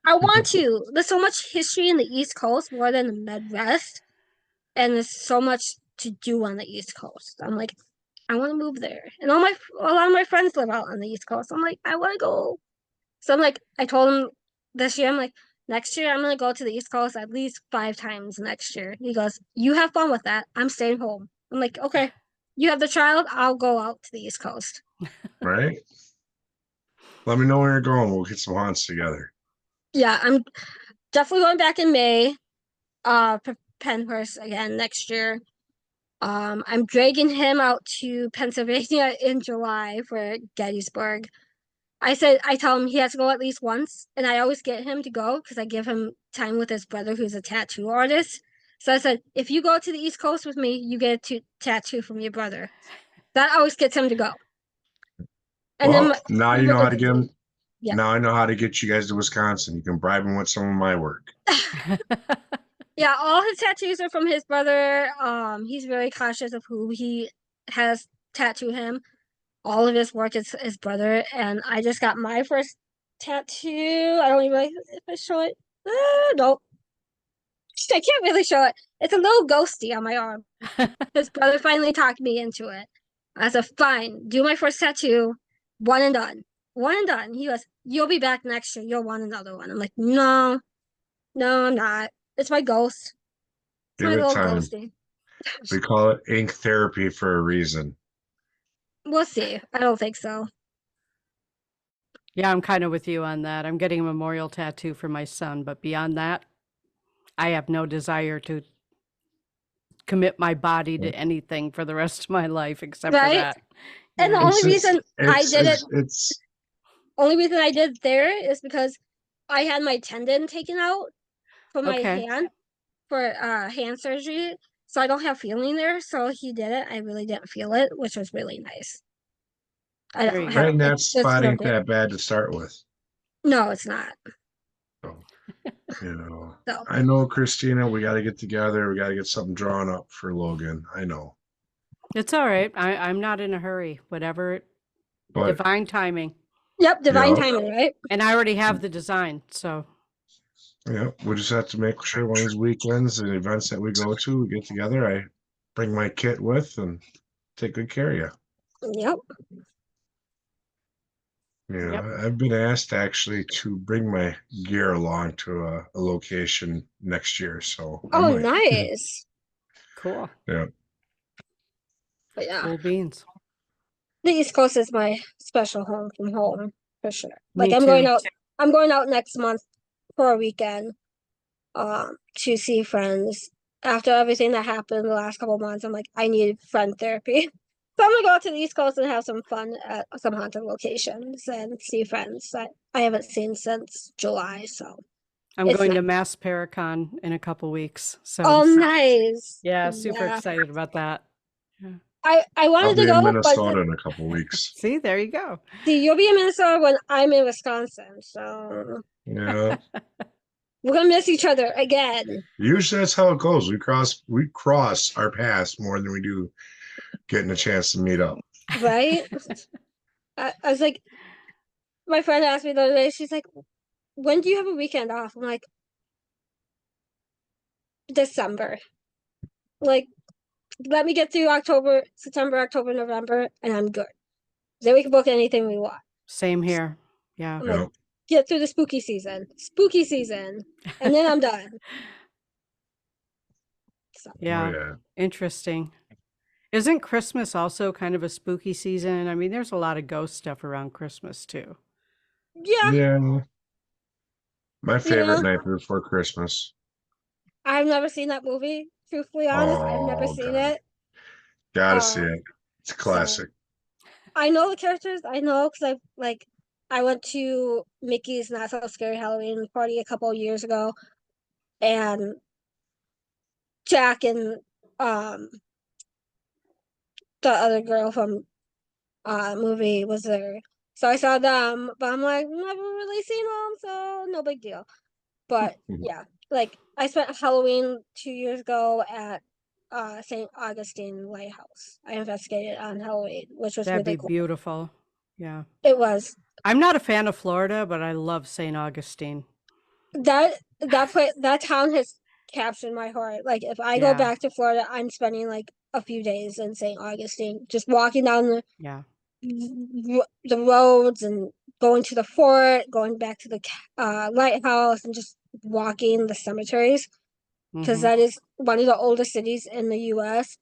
I want to. There's so much history in the East Coast more than the Midwest, and there's so much to do on the East Coast. I'm like, I want to move there, and a lot of my friends live out on the East Coast. I'm like, I want to go. So I'm like, I told him this year, I'm like, next year I'm gonna go to the East Coast at least 5 times next year. He goes, you have fun with that. I'm staying home. I'm like, okay, you have the child. I'll go out to the East Coast. right? Let me know where you're going. We'll get some haunts together. Yeah, I'm definitely going back in May. For Penhurst again next year. I'm dragging him out to Pennsylvania in July for Gettysburg. I tell him he has to go at least once, and I always get him to go because I give him time with his brother who's a tattoo artist. So I said, if you go to the East Coast with me, you get a tattoo from your brother. That always gets him to go. And Well, then now you know how to get them. Yeah. Now I know how to get you guys to Wisconsin. You can bribe him with some of my work. Yeah, all his tattoos are from his brother. He's very cautious of who he has tattoo him. All of his work is his brother, and I just got my first tattoo. I don't even know if I show it. Nope. I can't really show it. It's a little ghosty on my arm. His brother finally talked me into it. I said, fine, do my first tattoo, one and done. One and done. He goes, you'll be back next year. You'll want another one. I'm like, no, I'm not. It's my ghost. It's Give my it little time. ghosty. We call it ink therapy for a reason. We'll see. I don't think so. Yeah, I'm kind of with you on that. I'm getting a memorial tattoo for my son, but beyond that, I have no desire to commit my body to anything for the rest of my life except for Right? that. And the Yeah. only reason I did it, It's only reason I did there is because I had my tendon taken out from my Okay. hand for hand surgery, so I don't have feeling there. So he did it. I really didn't feel it, which was really nice. I There don't you have right in that it's spot no ain't good. that bad to start with. No, it's not. So, you know, So I know, Christina, we got to get together. We got to get something drawn up for Logan. I know, It's all right. I'm not in a hurry. Whatever, but divine timing. yep, divine Yeah. timing, right? And I already have the design, so Yeah, we just have to make sure one of these weekends and events that we go to, we get together. I bring my kit with and take good care of you. Yep. Yep. I've been asked actually to bring my gear along to a location next year, so I Oh, might. nice. Cool. Yeah. But yeah, Cool beans. the East Coast is my special home from home for sure. Like Me too. I'm going out next month for a weekend to see friends. After everything that happened the last couple of months, I'm like, I need friend therapy. So I'm gonna go out to the East Coast and have some fun at some haunted locations and see friends that I haven't seen since July. So I'm it's going to nice. Mass Paracon in a couple weeks. So Oh, nice. yeah, super Yeah. excited about that. Yeah. I I'll wanted to be in go, but Minnesota in a couple weeks. See, there you go. see, you'll be in Minnesota when I'm in Wisconsin. So Yeah. we're gonna miss each other again. Usually that's how it goes. We cross our paths more than we do getting a chance to meet up. Right? I was like, my friend asked me the other day, she's like, when do you have a weekend off? I'm like, December. Like, let me get through October, September, October, November, and I'm good. Then we can book anything we want. Same here. Yeah. I'm Yeah. like, get through the spooky season, and then I'm done. So, Oh Yeah. yeah. Interesting. Isn't Christmas also kind of a spooky season? I mean, there's a lot of ghost stuff around Christmas too. yeah, Yeah. My favorite yeah. night before Christmas. I've never seen that movie. Truthfully honest, I've never Oh seen God. it. Gotta see Um, it. It's a so classic. I know the characters. I know because I went to Mickey's Not So Scary Halloween party a couple of years ago, and Jack and um the other girl from movie was there. So I saw them, but I'm like, never really seen them, so no big deal. But yeah, like I spent Halloween 2 years ago at St. Augustine Lighthouse. I investigated on Halloween, which was That'd really be cool. beautiful. Yeah. It was I'm not a fan of Florida, but I love St. Augustine. that town has captured my heart. Like if I go Yeah. back to Florida, I'm spending like a few days in St. Augustine, just walking down Yeah. the roads and going to the fort, going back to the lighthouse, and just walking the cemeteries because Hmm. that is one of the oldest cities in the U.S.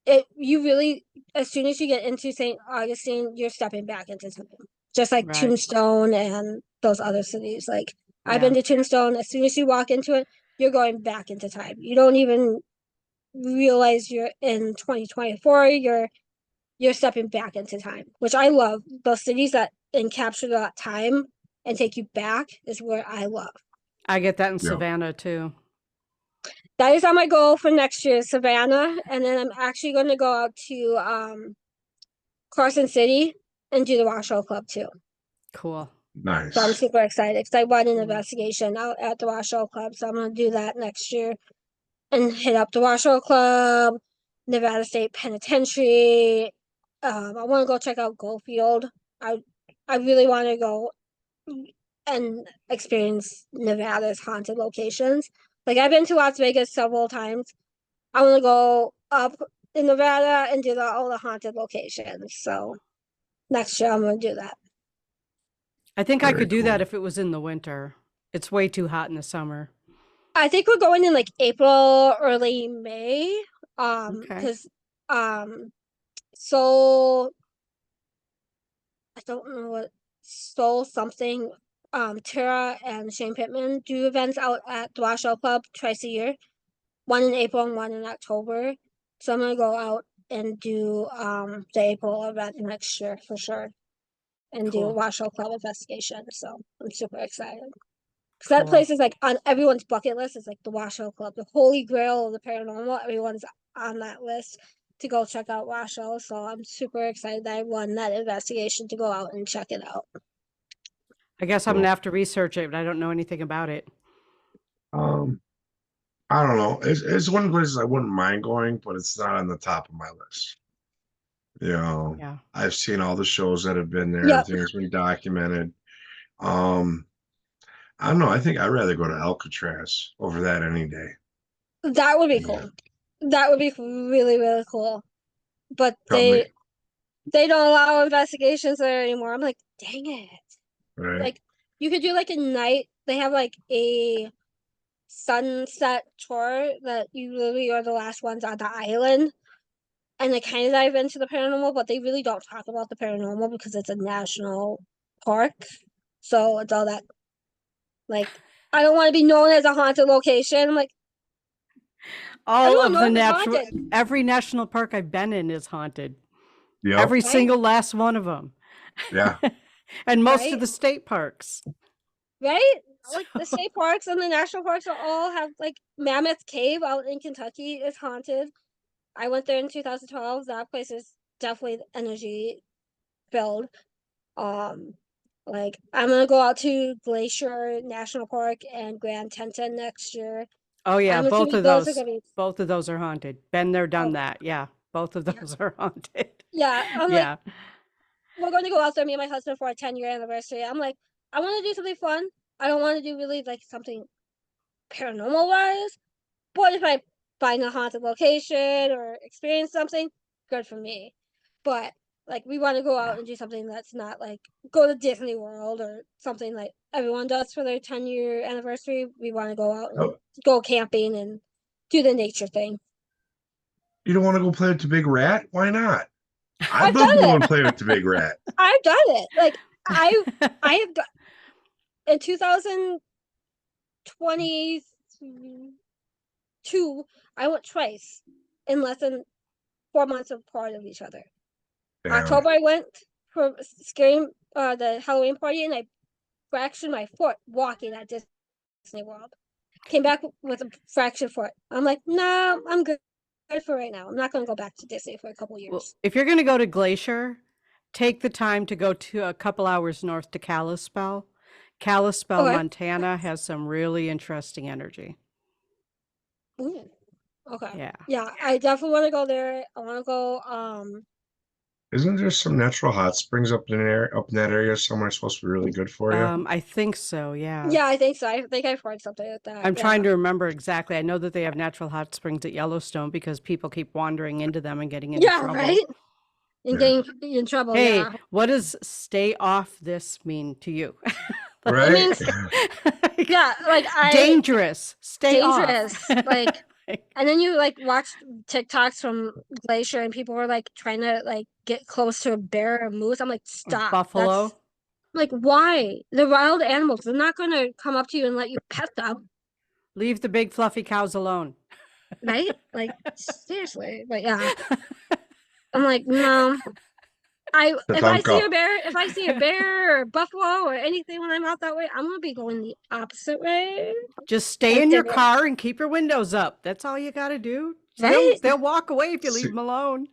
It you really as soon as you get into St. Augustine, you're stepping back into time, just like Right. Tombstone and those other cities. Like I've Yeah. been to Tombstone. As soon as you walk into it, you're going back into time. You don't even realize you're in 2024. You're stepping back into time, which I love. Those cities that encapture that time and take you back is where I love. I get that in Yeah. Savannah too. That is on my goal for next year, Savannah, and then I'm actually going to go out to Carson City and do the Washoe Club too. Cool. So I'm Nice. super excited because I run an Mm. investigation out at the Washoe Club, so I'm going to do that next year and hit up the Washoe Club, Nevada State Penitentiary. I want to go check out Goldfield. I I really want to go and experience Nevada's haunted locations. Like I've been to Las Vegas several times. I want to go up in Nevada and do all the haunted locations. So next year I'm going to do that. I think I Very could do that cool. if it was in the winter. It's way too hot in the summer. I think we're going in like April, early May. Okay. Because so I don't know what Soul something. Tara and Shane Pittman do events out at the Washoe Club twice a year. One in April and one in October. So I'm gonna go out and do the April event next year for sure, and do Cool. Washoe Club investigation. So I'm super excited because that Cool. place is like on everyone's bucket list. It's like the Washoe Club, the holy grail of the paranormal. Everyone's on that list to go check out Washoe. So I'm super excited that I won that investigation to go out and check it out. I guess I'm Cool. gonna have to research it, but I don't know anything about it. Um, I don't know. It's one of the places I wouldn't mind going, but it's not on the top of my list. Yeah. I've seen all the shows that have been there. Yep. Everything has been documented. Um, I don't know. I think I'd rather go to Alcatraz over that any day. That would be Yeah. cool. That would be really, really cool. But Probably, they don't allow investigations there anymore. I'm like, dang it. right? Like, you could do like a night. They have like a sunset tour that you literally are the last ones on the island. And they kind of dive into the paranormal, but they really don't talk about the paranormal because it's a national park. So it's all that, like, I don't want to be known as a haunted location. I'm like, I All don't of know the if it's natural, haunted, every national park I've been in is haunted. Yep. Every Right? single last one of them. Yeah. And most Right? of the state parks. Right? Like the So- state parks and the national parks are all have like Mammoth Cave out in Kentucky is haunted. I went there in 2012. That place is definitely energy filled. Um, like I'm gonna go out to Glacier National Park and Grand Teton next year. Oh yeah, I'm both assuming of those are those, gonna be both of those are haunted. Been there, done oh that. Yeah, both of yeah. those are haunted. Yeah, I'm like, Yeah. we're going to go out there, me and my husband, for our 10-year anniversary. I'm like, I want to do something fun. I don't want to do really like something paranormal wise. But if I find a haunted location or experience something, good for me. But like we want to go out Yeah. and do something that's not like go to Disney World or something like everyone does for their 10-year anniversary. We want to go out and Oh, go camping and do the nature thing. you don't want to go play with the big rat? Why not? I'd I've love done to go it. and play with the big rat. I've done it. Like I have done in 2022, I went twice in less than 4 months apart of each other. Damn. October, I went for scary the Halloween party, and I fractured my foot walking at Disney World. Came back with a fractured foot. I'm like, no, I'm good for right now. I'm not going to go back to Disney for a couple Well, years. if you're going to go to Glacier, take the time to go to a couple hours north to Kalispell. Kalispell, Okay. Montana has some really interesting energy. Ooh. Okay. Yeah. Yeah, I definitely want to go there. I want to go. Isn't there some natural hot springs up in that area somewhere supposed to be really good for you? I think so. Yeah. Yeah, I think so. I think I've heard something like that. I'm Yeah. trying to remember exactly. I know that they have natural hot springs at Yellowstone because people keep wandering into them and getting into Yeah, trouble. right. And Yeah. getting in trouble. Hey, Yeah. what does stay off this mean to you? Right? means- Yeah, like dangerous. Stay dangerous. off. Like, and then you like watch TikToks from Glacier, and people were like trying to like get close to a bear or moose. I'm like, stop. Buffalo. That's, like, why? They're wild animals. They're not going to come up to you and let you pet them, Leave the big fluffy cows alone. right? Like, seriously. But yeah, I'm like, no. If I see a bear or buffalo or anything when I'm out that way, I'm gonna be going the opposite way. Just stay in your car and keep your windows up. That's all you got to do. Right? They'll walk away if you leave them alone.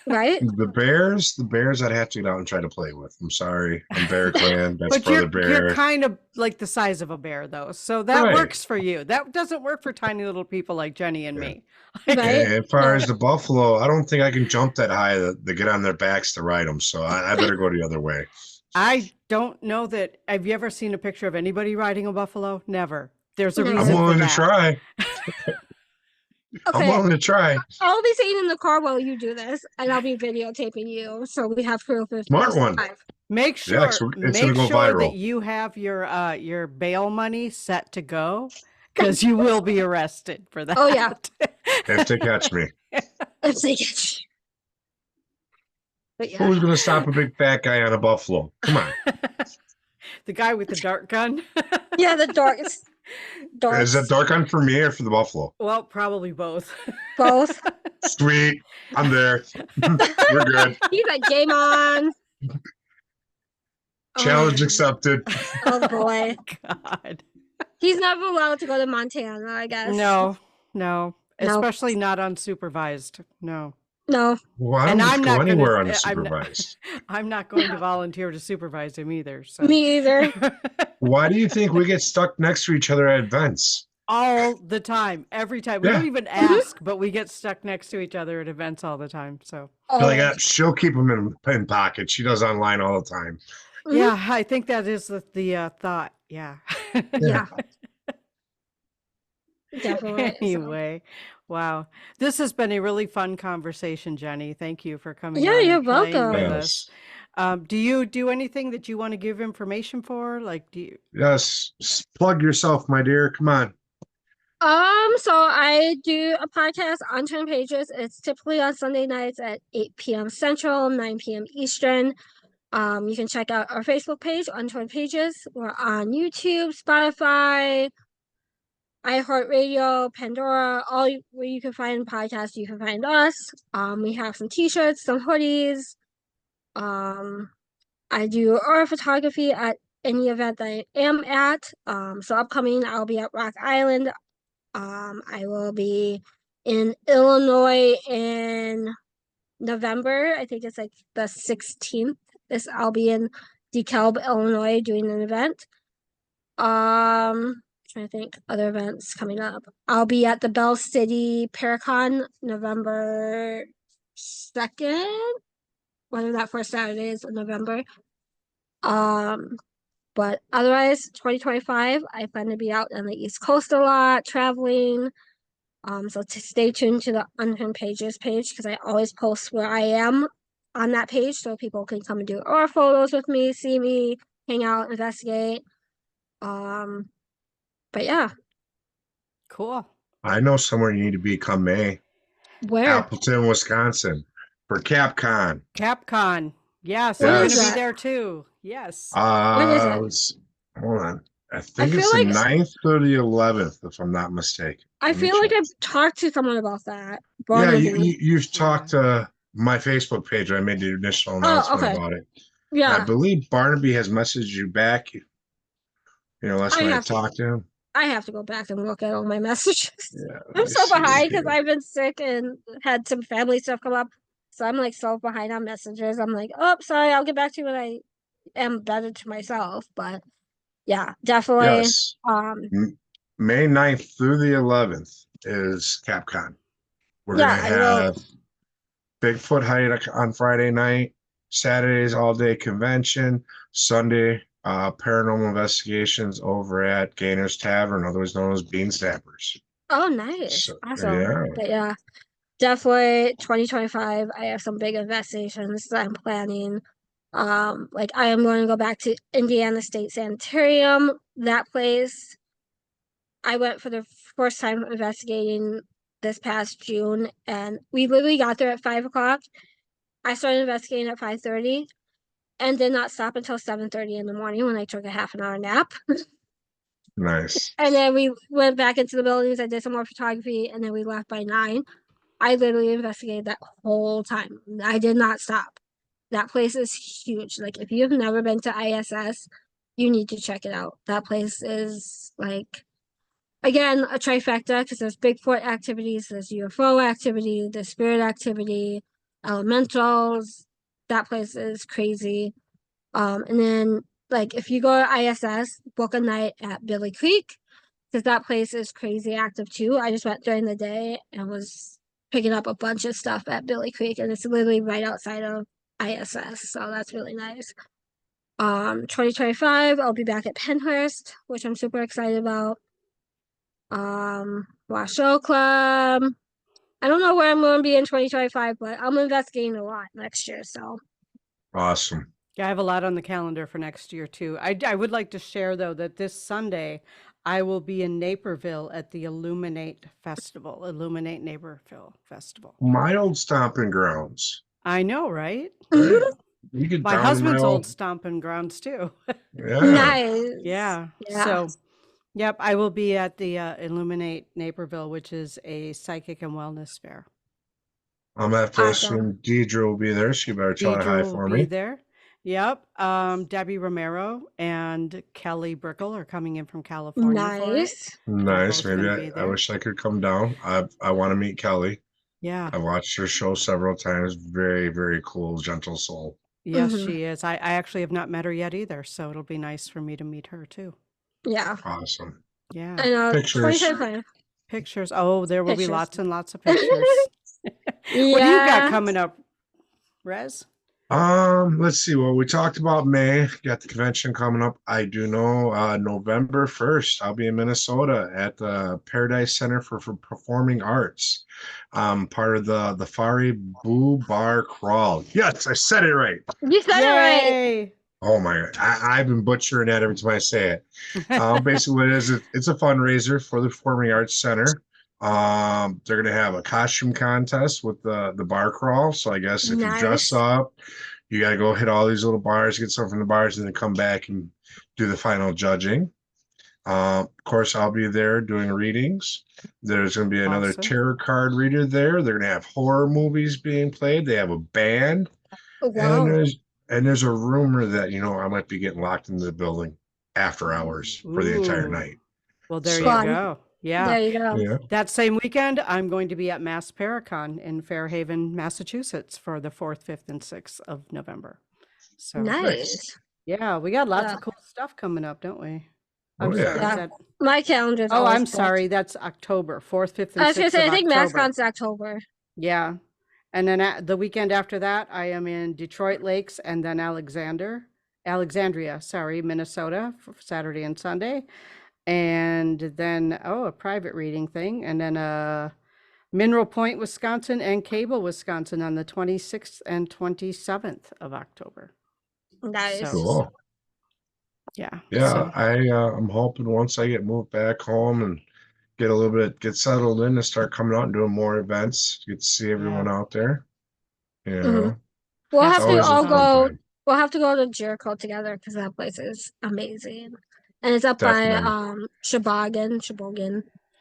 Right? The bears I'd have to get out and try to play with. I'm sorry. I'm Bear Clan. That's But Brother Bear. you're kind of like the size of a bear, though. So that Right. works for you. That doesn't work for tiny little people like Jenny and me. Right? And as far as the buffalo, I don't think I can jump that high to get on their backs to ride them. So I better go the other way. I don't know that. Have you ever seen a picture of anybody riding a buffalo? Never. There's a No. reason I'm willing for to that. try. I'm Okay. willing to try. I'll be sitting in the car while you do this, and I'll be videotaping you, so we have proof of Smart this one. live. Make Yeah, sure, so it's make gonna go sure viral. that you have your bail money set to go, because you will be arrested for that. Oh, yeah. If they catch me. Let's see. But yeah, Who's gonna stop a big fat guy on a buffalo? Come on. The guy with the dart gun. yeah, the darts. Is that dark on for me or for the buffalo? Well, probably both. Both. Sweet. I'm there. We're good. He's like, game on. Challenge accepted. Oh boy. God. He's never allowed to go to Montana, I guess. No, No. especially not unsupervised. No. No. Well, I And don't I'm just not go gonna- anywhere I'm not- unsupervised. I'm not going to volunteer to supervise him either. So. Me either. Why do you think we get stuck next to each other at events? All the time, every time. We Yeah. don't even ask, but we get stuck next to each other at events all the time. So Oh, Like she'll keep them in pockets. She does online all the time. Mhm. yeah, I think that is the thought. Yeah. Yeah, definitely. So Anyway, wow. This has been a really fun conversation, Jenny. Thank you for coming yeah, on you're and playing with welcome. us. Yes. Do you do anything that you want to give information for? Like, do you? Yes. Plug yourself, my dear. Come on. So I do a podcast on Turn Pages. It's typically on Sunday nights at 8 p.m. Central, 9 p.m. Eastern. You can check out our Facebook page, Unturned Pages. We're on YouTube, Spotify, iHeartRadio, Pandora, where you can find podcasts, you can find us. We have some t-shirts, some hoodies. I do aura photography at any event that I am at. So upcoming, I'll be at Rock Island. I will be in Illinois in November. I think it's like the 16th. I'll be in DeKalb, Illinois, doing an event. Trying to think other events coming up. I'll be at the Bell City Paracon November 2nd, whether that first Saturday is in November. But otherwise, 2025, I plan to be out on the East Coast a lot, traveling. So to stay tuned to the Unturned Pages page because I always post where I am on that page so people can come and do aura photos with me, see me, hang out, investigate. But yeah, Cool. I know somewhere you need to be come May. where? Appleton, Wisconsin, for CapCon. Capcom. Yes, When I'm is going to be Yes. that? there too. Yes. When is it? Hold on. I I think feel it's the like 9th or the 11th, if I'm not mistaken. I Let me feel like check. I've talked to someone about that. Yeah, Barnaby. you've Yeah. talked to my Facebook page. I made the initial Oh, announcement okay. about it. And I Yeah, believe Barnaby has messaged you back. Last I when I have to. talked to him. I have to go back and look at all my messages. Yeah, let I'm me so see behind because here. I've been sick and had some family stuff come up. So I'm like so behind on messages. I'm like, oh, sorry, I'll get back to you when I am better to myself. But yeah, definitely. Yes. May 9th through the 11th is CapCon. We're Yeah, going to I will. have Bigfoot Hike on Friday night, Saturday's all-day convention, Sunday paranormal investigations over at Gainer's Tavern, otherwise known as Bean Snappers. Oh, nice. So, Awesome. yeah, But yeah, definitely 2025. I have some big investigations that I'm planning. Like I am going to go back to Indiana State Sanitarium. That place, I went for the first time investigating this past June, and we literally got there at 5 o'clock. I started investigating at 5:30, and did not stop until 7:30 in the morning when I took a half an hour nap. nice. And then we went back into the buildings. I did some more photography, and then we left by 9. I literally investigated that whole time. I did not stop. That place is huge. Like if you've never been to ISS, you need to check it out. That place is like again a trifecta because there's Bigfoot activities, there's UFO activity, there's spirit activity, elementals. That place is crazy. And then like if you go to ISS, book a night at Billy Creek because that place is crazy active too. I just went during the day and was picking up a bunch of stuff at Billy Creek, and it's literally right outside of ISS, so that's really nice. 2025, I'll be back at Penhurst, which I'm super excited about. Washoe Club. I don't know where I'm going to be in 2025, but I'm investigating a lot next year, so. Awesome. Yeah, I have a lot on the calendar for next year too. I would like to share though that this Sunday I will be in Naperville at the Illuminate Naperville Festival. My old stomping grounds. I know, right? Right? You get My down to my husband's old. old stomping grounds too. Yeah. Nice. Yeah. Yeah. So, yep, I will be at the Illuminate Naperville, which is a psychic and wellness fair. I'm gonna have to Awesome. assume Deidre will be there. She better tell her hi Deidre will for be me. there. Yep. Debbie Romero and Kelly Brickle are coming in from California for it. Nice. Nice. both Maybe gonna be I there. wish I could come down. I want to meet Kelly. Yeah. I've watched her show several times. Very, very cool, gentle soul. Yes, Mhm. she is. I actually have not met her yet either, so it'll be nice for me to meet her too. Yeah. Awesome. Yeah. I know. Pictures. 2025. Pictures. Oh, there will be Pictures. lots and lots of pictures. What do you got Yeah. coming up, Rez? Let's see. Well, we talked about May. Got the convention coming up. I do know November 1st, I'll be in Minnesota at the Paradise Center for Performing Arts. Part of the Fari Boo Bar Crawl. Yes, I said it right. You said it right. Yay! Oh my God. I've been butchering that every time I say it. Basically, what it is, it's a fundraiser for the Performing Arts Center. They're gonna have a costume contest with the bar crawl. So I guess if you dress Nice. up, you gotta go hit all these little bars, get something from the bars, and then come back and do the final judging. Of course, I'll be there doing readings. There's gonna be another Awesome. tarot card reader there. They're gonna have horror movies being played. They have a band, and Wow. there's a rumor that I might be getting locked into the building after hours for the entire Ooh. night. Well, there you So Fun. go. Yeah. There you go. yeah. That same weekend, I'm going to be at Mass Paracon in Fairhaven, Massachusetts for the 4th, 5th, and 6th of November. So, Nice. yeah, we got lots Yeah. of cool stuff coming up, don't we? Oh I'm sorry. yeah. Is Yeah. that... My calendar's Oh, always I'm booked. sorry. That's October, 4th, 5th, I and was gonna 6th say, of I think October. MassCon's October. Yeah. And then the weekend after that, I am in Detroit Lakes and then Alexandria, sorry, Minnesota for Saturday and Sunday. And then, a private reading thing. And then Mineral Point, Wisconsin and Cable, Wisconsin on the 26th and 27th of October. Nice. So, Cool. yeah. Yeah, So, I'm hoping once I get moved back home and get settled in and start coming out and doing more events, get to see everyone yeah. out there. You Mhm. know, We'll Have it's have to to have always a all fun. fun go. time. We'll have to go to Jericho together because that place is amazing, and it's up Definitely. by Sheboygan.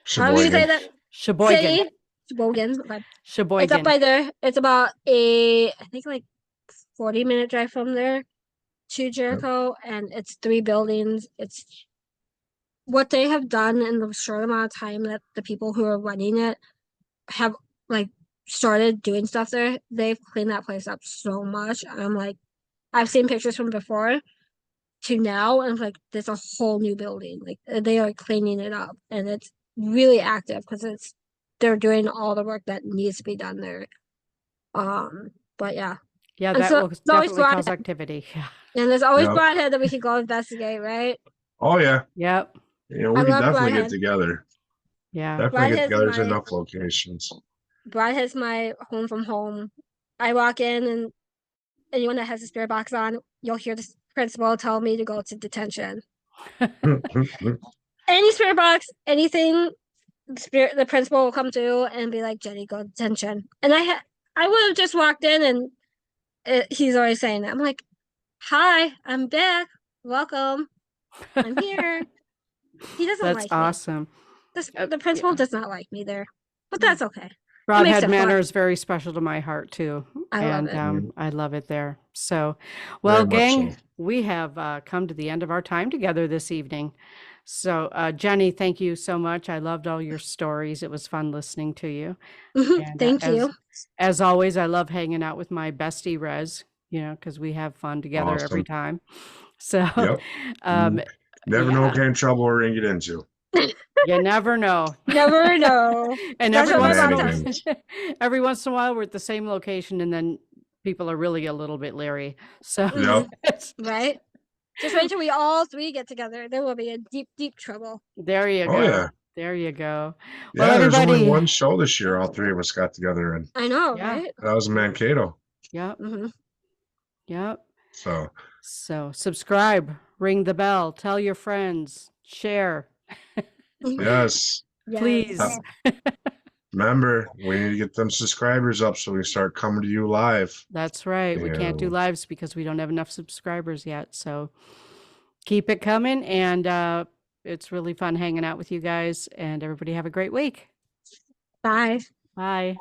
However you say Sheboygan. that Sheboygan. city, Sheboygan. Okay. It's up Sheboygan. by there. It's about I think like 40-minute drive from there to Jericho, and it's 3 buildings. It's what they have done in the short amount of time that the people who are running it have like started doing stuff there. They've cleaned that place up so much. I'm like, I've seen pictures from before to now, and I'm like, there's a whole new building. Like they are cleaning it up, and it's really active because they're doing all the work that needs to be done there. But yeah, Yeah, and that so will there's always definitely cause broadhead, activity. Yeah. and there's always Yep. broadhead that we can go investigate, right? Oh yeah. Yep. We I could love definitely get broadhead. together. Yeah. Definitely get Broadhead's together. There's my enough locations. broadhead's my home from home. I walk in, and anyone that has a spirit box on, you'll hear the principal tell me to go to detention. Any spirit box, anything, the principal will come through and be like, Jenny, go to detention. And I would have just walked in, and he's always saying that. I'm like, hi, I'm back. Welcome. I'm here. He doesn't That's like me. awesome. The principal Yeah. does not like me there, but that's okay. It makes Broadhead it Manor fun. is very special to my heart too. I love And it. I love it there. So, well, Very much gang, so. we have come to the end of our time together this evening. So, Jenny, thank you so much. I loved all your stories. It was fun listening to you. And Thank you. as always, I love hanging out with my bestie Rez, because we have fun together every Awesome. time. So, Yep. um, Never know what yeah, kind of trouble we're gonna get into. you never know. Never know. And That's every what my once in a mom while, tells me. every once in a while, we're at the same location, and then people are really a little bit leery. So, Mhm. it's- Right? Just wait till we all 3 get together. There will be a deep, deep trouble. there you Oh go. yeah. There you go. Well, Yeah, there's only everybody, one show this year all 3 of us got together in. I know, yeah, right? That was in Mankato. yep, Mm-hmm. yep. So So subscribe, ring the bell, tell your friends, share, yes. please. Remember, we need to get them subscribers up so we can start coming to you live. That's right. We can't do Yeah. lives because we don't have enough subscribers yet. So keep it coming. And it's really fun hanging out with you guys. And everybody have a great week. Bye. Bye.